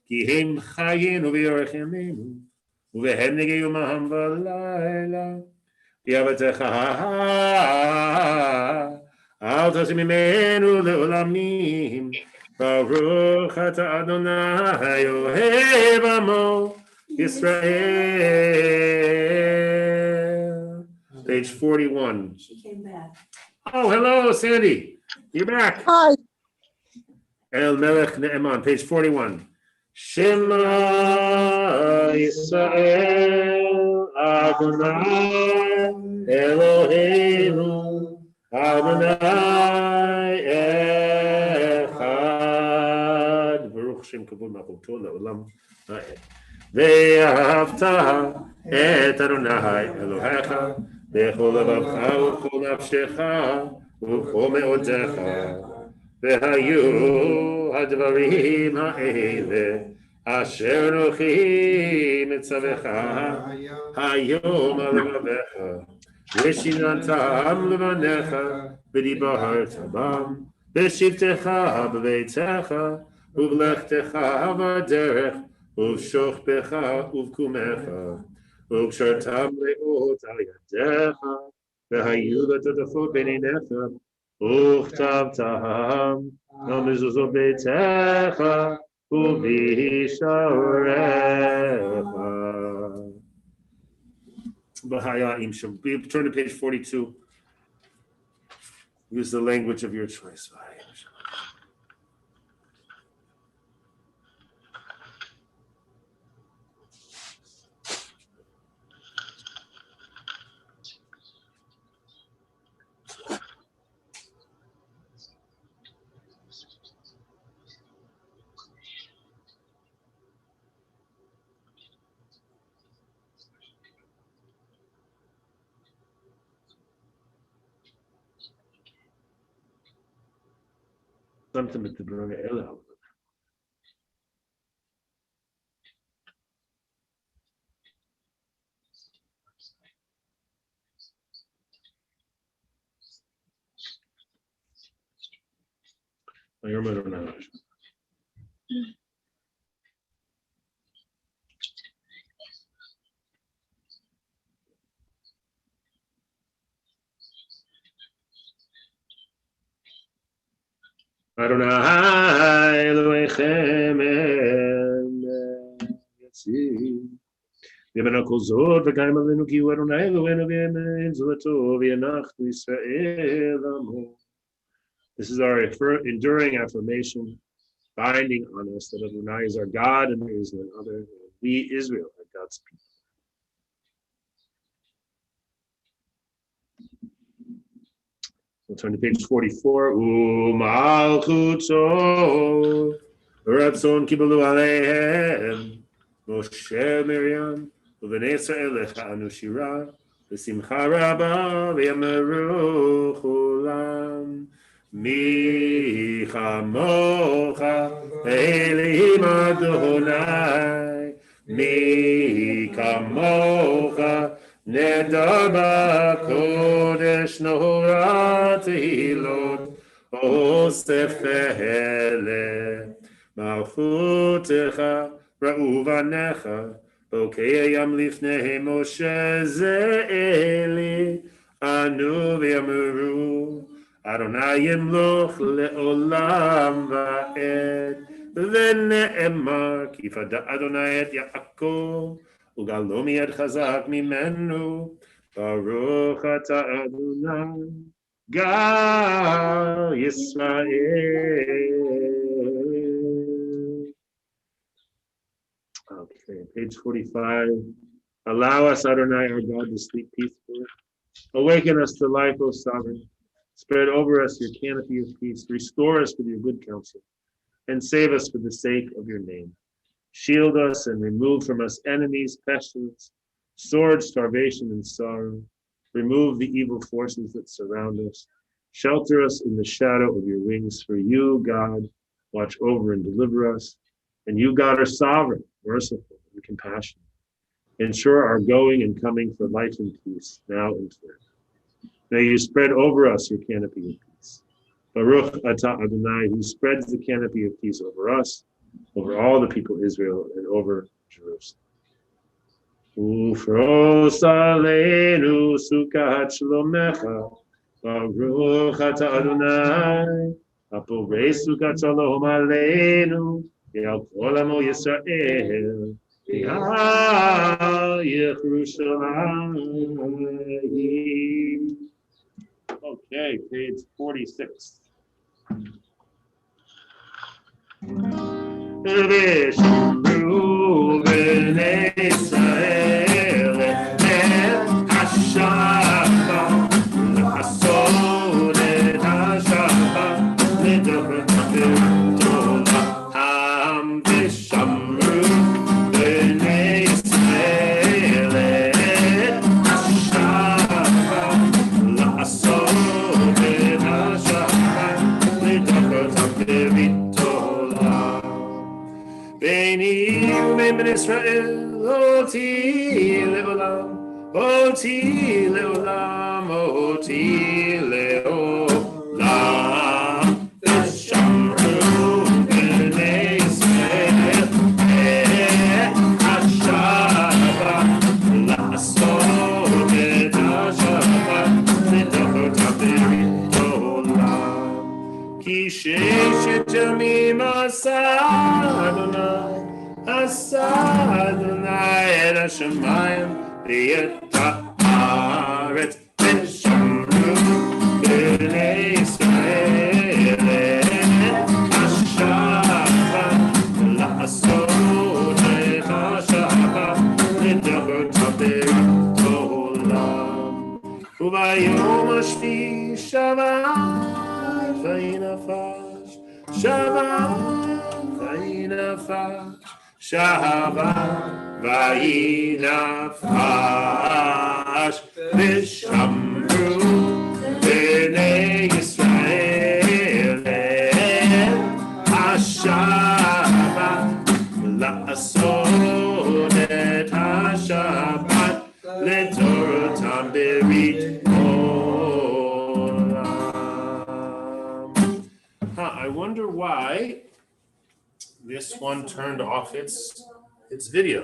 Ki hem chayenu v'yorech yameinu u'behem neged yomam v'layla v'yavatecha Al tasim imenu le'olamim Baruch Ata Adonai Ohev Amo Yisrael. Page 41. She came back. Oh, hello, Sandy. You're back. Hi, El Melech Ne'eman, page 41. Shema Yisrael Adonai Eloheinu Adonai Echad. Baruch Shem Kavod Malchuto Le'olam Ha'ed. Ve'ahavta et Adonai Elohecha b'chol levavcha u'b'chol nafshecha u'b'chol me'odecha. והיו הדברים האלה אשר אנוכי מצווך היום על לבביך ושיננתם לבניך ודיברת בם בשבתך בביתך ובלכתך בדרך ובשוכבך ובקומך וקשרתם לאות על ידיך והיו לטוטפות בין עיניך וכתבתם על מזוזות ביתך ובשעריך. Bahaya'im Shem. Turn to page 42. Use the language of your choice. Bahaya'im Shem. Something with the Brother Ella. I don't know. Adonai Elohechem Yatsi Yemena Kol Zot V'Kayim Avinu Ki Hu Adonai Eloheinu V'Yemen Zolato V'Yanachnu Yisrael Amo. This is our enduring affirmation, binding on us that Adonai is our God and there is none other. We, Israel, are God's people. We'll turn to page 44. U'malchuto ratzon kibalu aleihem Moshe Miriam u'bnei Yisrael echa'anu shira v'simcha rabba v'yameru chulam mi chamocha Elohim Adonai mi kamocha Nedar b'kodesh nohora tehilot osef hele malchutecha ra'u v'necha bokei yam lifnei Moshe ze'eli anu v'yameru Adonai yimloch le'olam va'ed v'ne'emar ki fada Adonai et Yaakov Ugalo miyad chazak mimenu Baruch ata Adonai Gal Yisrael. Okay, page 45. Allow us, Adonai, our God, to sleep peacefully. Awaken us to life, O Sovereign. Spread over us your canopy of peace. Restore us with your good counsel. And save us for the sake of your name. Shield us and remove from us enemies, pestilence, sword, starvation, and sorrow. Remove the evil forces that surround us. Shelter us in the shadow of your wings. For you, God, watch over and deliver us. And you, God, are sovereign, merciful, and compassionate. Ensure our going and coming for life and peace, now and forever. May you spread over us your canopy of peace. Baruch atah Adonai, who spreads the canopy of peace over us, over all the people of Israel, and over Jerusalem. Ufros aleinu sukat shlomecha, Baruch atah Adonai, הפורס וקצלום עלינו, על כל עמו ישראל, על ירושלים. Okay, page 46. ושמרו בני ישראל את השבת, לעשות את השבת לדברת העם. ושמרו בני ישראל את השבת, לעשות את השבת לדברת בביתולה. ביני ובין בני ישראל אותי לעולם, אותי לעולם, אותי לעולם. ושמרו בני ישראל את השבת, לעשות את השבת לדברת בביתולה. כי ששת ימים עשה אדוני, עשה אדוני את השמיים ואת הארץ. ושמרו בני ישראל את השבת, לעשות את השבת לדברת בביתולה. וביום השביעי שבת וינפש, שבת וינפש, שבת וינפש. ושמרו בני ישראל את השבת, לעשות את השבת לדורותם בביתולם. I wonder why this one turned off its video.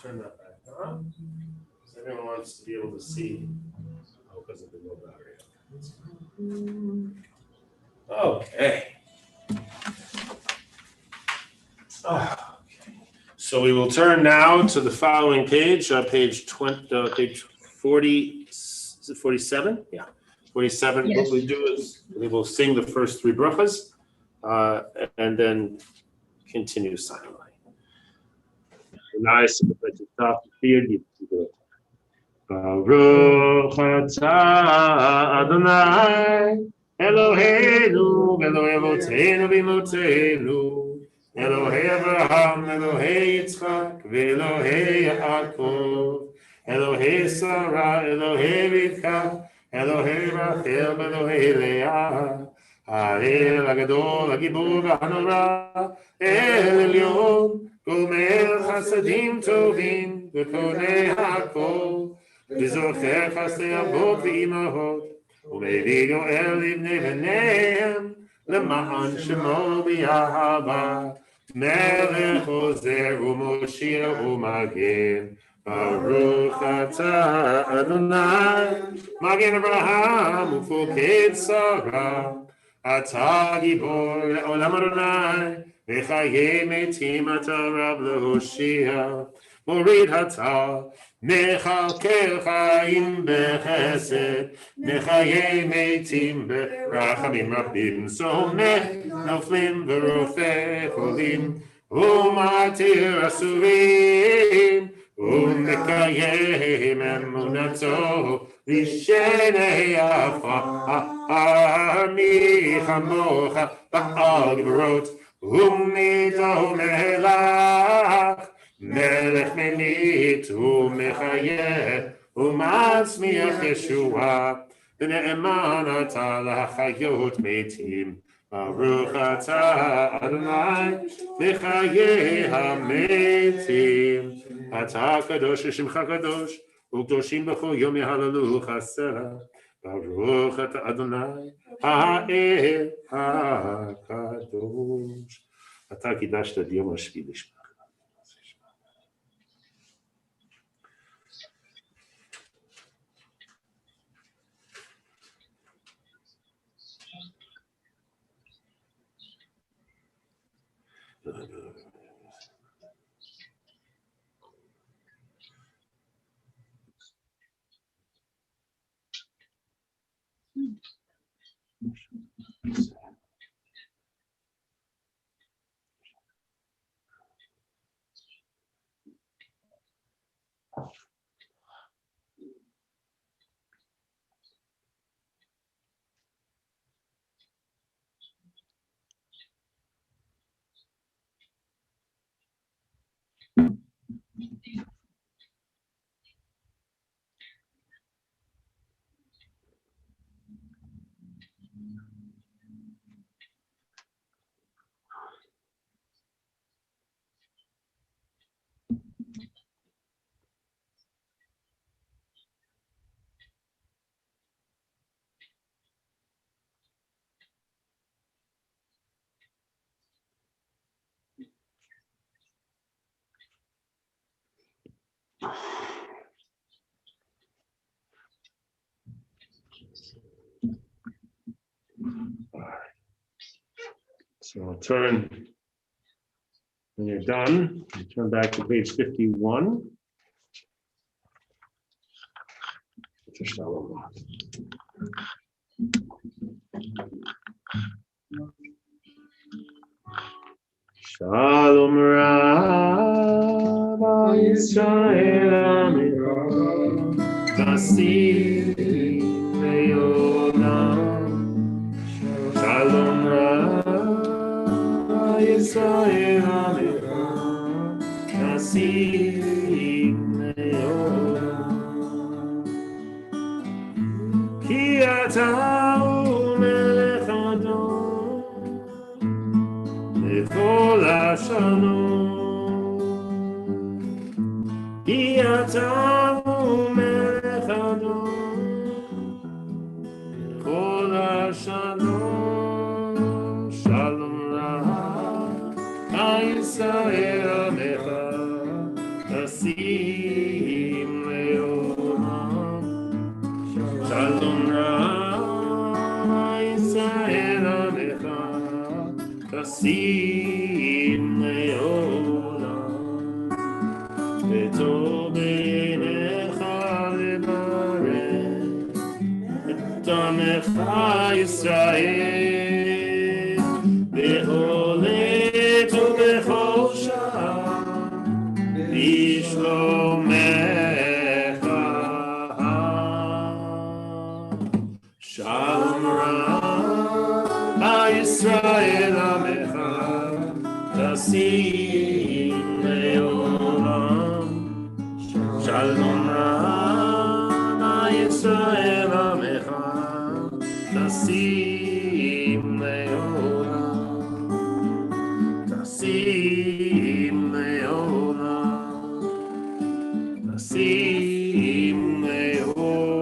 Turn that back on. Everyone wants to be able to see. Oh, because of the low battery. Okay. Okay. So we will turn now to the following page, page 40. Is it 47? Yeah. 47. Yes. What we do is we will sing the first three brachas and then continue silently. Nice. Baruch atah Adonai Eloheinu Elohei Avotenu v'imotenu Elohei Abraham Elohei Yitzchak Ve'Elohei Yaakov Elohei Sarah Elohei Rivka Elohei Rachel Elohei Leah האל הגדול, הגיבור והנורא, אל עליון, גומל חסדים טובים, וקונה הכל, וזוכר חסדי אבות ואימהות, ומביא יואל לבני בניהם, למען שמו באהבה, מלך עוזר ומושיע ומגן, ברוך אתה אדוני, מגן אברהם ופוקד שרה, אתה גיבור לעולם אדוני, וחיי מתים אתה רב להושיע, מוריד אתה, מכלכל חיים בחסד, מחיי מתים ברחמים רבים, סומך נופלים ורופא חולים, ומתיר אסורים, ומקיים אמונתו לשני עפר, מי כמוך בעל גבורות ומידו מלך, מלך מליט ומחיה ומצמיח ישועה, ונאמן אתה לחיות מתים, ברוך אתה אדוני לחיי המתים, אתה קדוש ושמך קדוש, וקדושים בכל יום יהללוך הסלע, ברוך אתה אדוני האל הקדוש. אתה קידשת את יום השביעי לשמך. So I'll turn, when you're done, you turn back to page 51. Shalom Rabbi Yisrael Amiram Nasi Leolam. Shalom Rabbi Yisrael Amiram Nasi Leolam. Ki ata melech Adon Lechol Hashanon. Ki ata melech Adon Lechol Hashanon. Shalom Yisrael Amecha Nasim Leolam. Shalom Yisrael Amecha Nasim Leolam. V'tov b'einecha lebarech et amecha Yisrael be'olet u'bechosha b'shlomecha. Shalom Yisrael Amecha Nasim Leolam. Shalom Yisrael Amecha Nasim Leolam. Nasim Leolam. Nasim Leolam.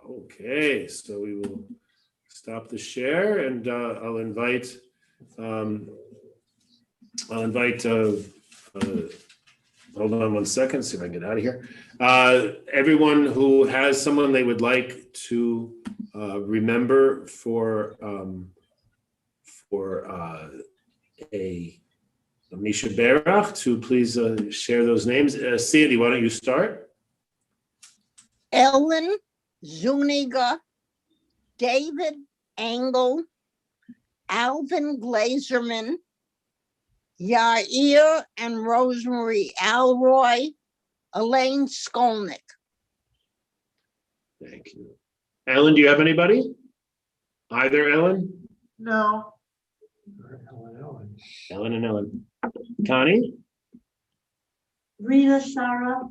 Okay, so we will stop the share, and I'll invite hold on one second, see if I can get out of here. Everyone who has someone they would like to remember for a Misha Berach, to please share those names. Sandy, why don't you start? Ellen Zuniga, David Engel, Alvin Glazerman, Yair and Rosemary Alroy, Elaine Skolnick. Thank you. Ellen, do you have anybody? Either Ellen? No. Ellen and Ellen. Connie? Rita Sarah,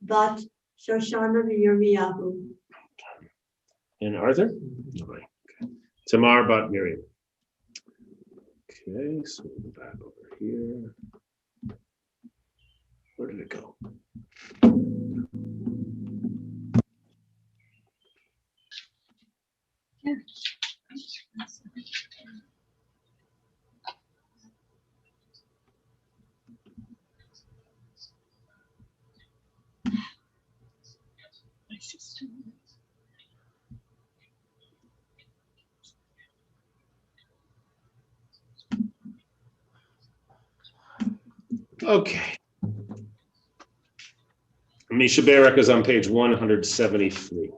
Bat Shoshana Yirmiyahu. And Arthur? Nobody. Okay. Tamar Bat Miriam. Okay, so we'll go back over here. Where did it go? My sister. Okay. Misha Barak is on page 173.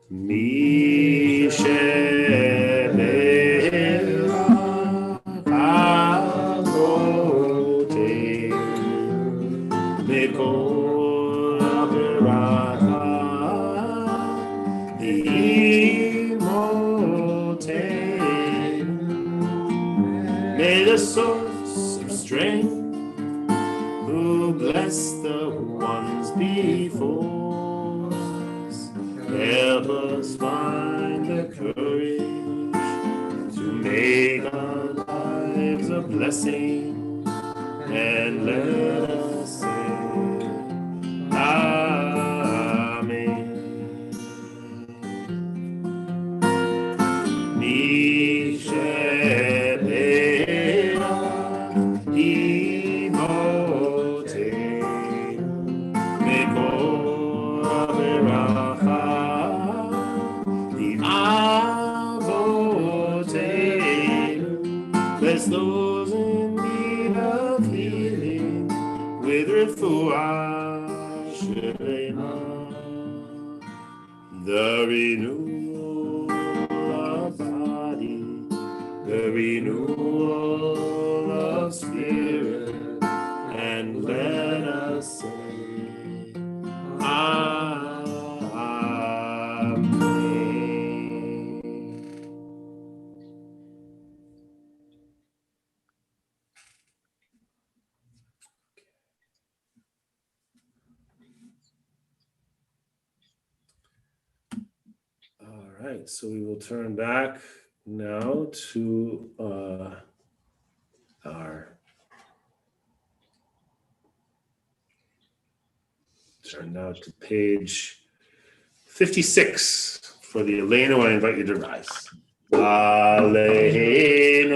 Misha May the source of strength who bless the ones before us help us find the courage to make our lives a blessing and let us say Amen. Bless those in need of healing with refuah shlema, the renewal of body, the renewal of spirit, and let us say, All right, so we will turn back now to page 56 for the Elena. I invite you to rise. Aleinu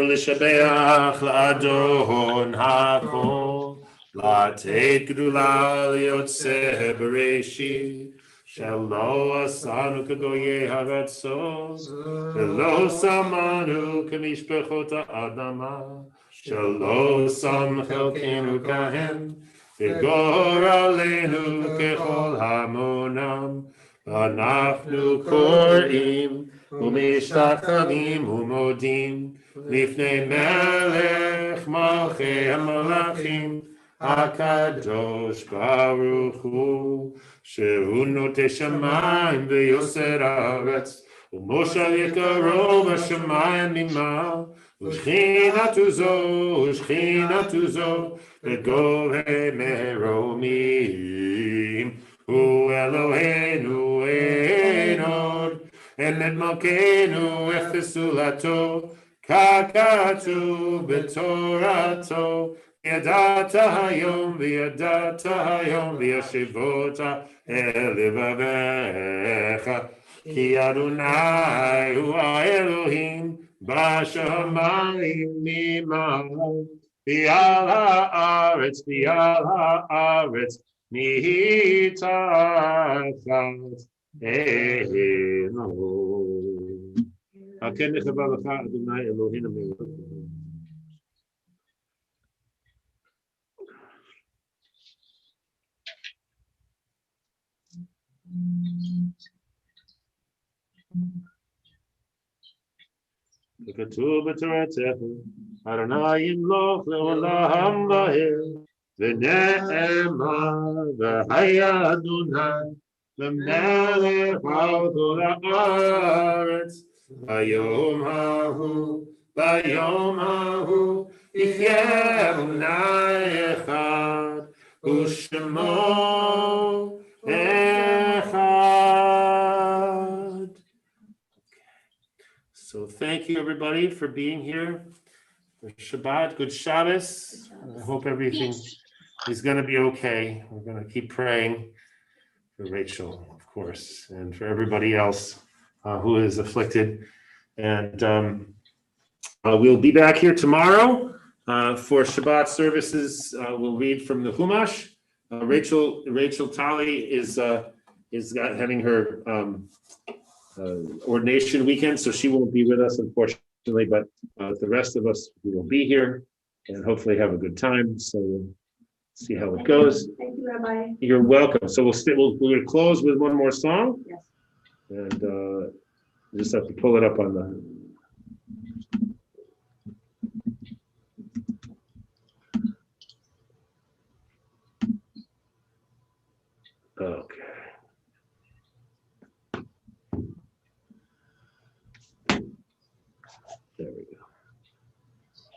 l'shabeach la'adon hakol la'teit gedula liyotzeh bereshit shelo asanu kegoyei haratzos velo samanu kemishpechot ha'adama shelo sam chelkenu kahem v'gor aleinu kechol hamonam אנחנו קוראים ומשתחווים ומודים לפני מלך מלכי המלכים הקדוש ברוך הוא שהוא נוטה שמיים ויוסר הארץ ומושל יקרו בשמיים ממעל ושכינתו זו בגובה מרומים הוא אלוהינו אין עוד, אין את מלכנו אפסו לטוב, ככתוב בתורתו, ידעת היום וישיבות אל לבביך, כי אדוני הוא האלוהים בשמיים ממעל, ועל הארץ מתחת עינו. כן נכבה לך אדוני אלוהינו מלך. ככתוב בתורתך, אדוני ימלוך לעולם ועד. ונאמר והיה אדוני למלך על כל הארץ ביום ההוא יחיה אמונה אחד ושמו אחד. So thank you everybody for being here for Shabbat. Good Shabbos. I hope everything is going to be okay. We're going to keep praying for Rachel, of course, and for everybody else who is afflicted. And we'll be back here tomorrow for Shabbat services. We'll read from the Chumash. Rachel Talley is having her ordination weekend, so she won't be with us, unfortunately, but the rest of us, we will be here and hopefully have a good time. So we'll see how it goes. Thank you, Rabbi. You're welcome. So we're going to close with one more song. Yes. And just have to pull it up on the. Okay. There we go.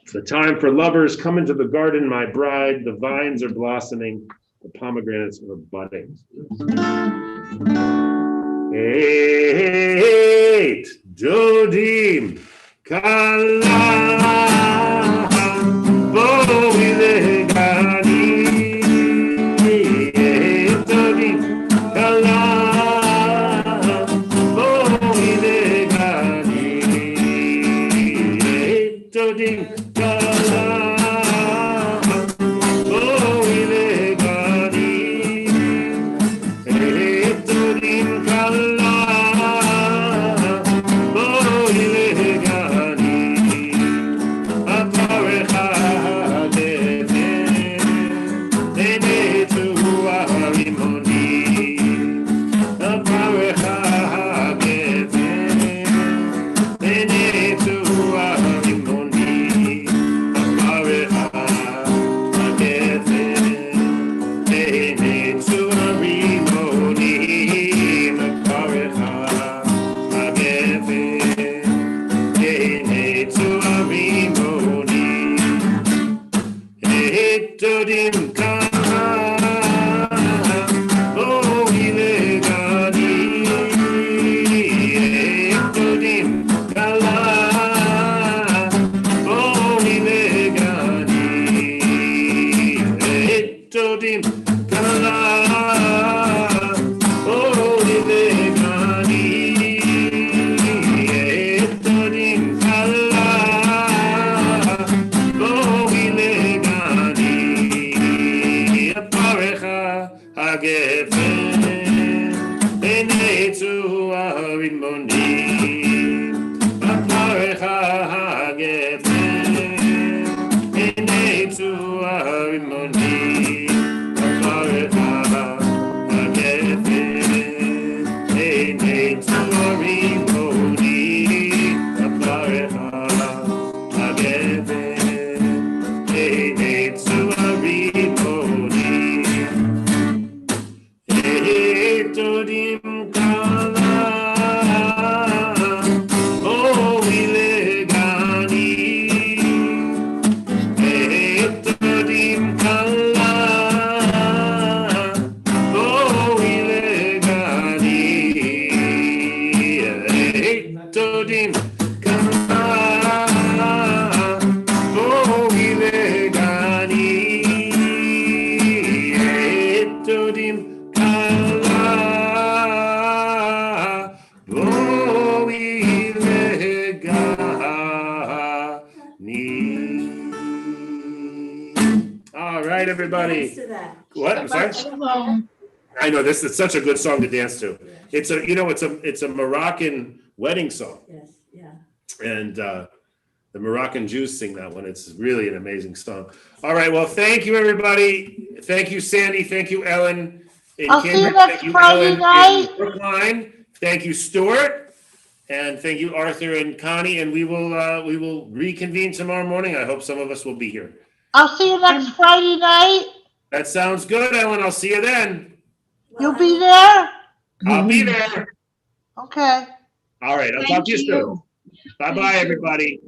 It's the time for lovers. Come into the garden, my bride. The vines are blossoming. The pomegranates are budding. Eight Dodim Kala Boilegani. Eight Dodim Kala Boilegani. Eight Dodim Kala Boilegani. Eight Dodim Kala Everybody. What? I'm sorry. I know this is such a good song to dance to. It's a Moroccan wedding song. Yes, yeah. And the Moroccan Jews sing that one. It's really an amazing song. All right. Well, thank you, everybody. Thank you, Sandy. Thank you, Ellen. I'll see you next Friday night. Brookline. Thank you, Stuart. And thank you, Arthur and Connie. And we will reconvene tomorrow morning. I hope some of us will be here. I'll see you next Friday night. That sounds good, Ellen. I'll see you then. You'll be there? I'll be there. Okay. All right. I'll talk to you soon. Bye-bye, everybody.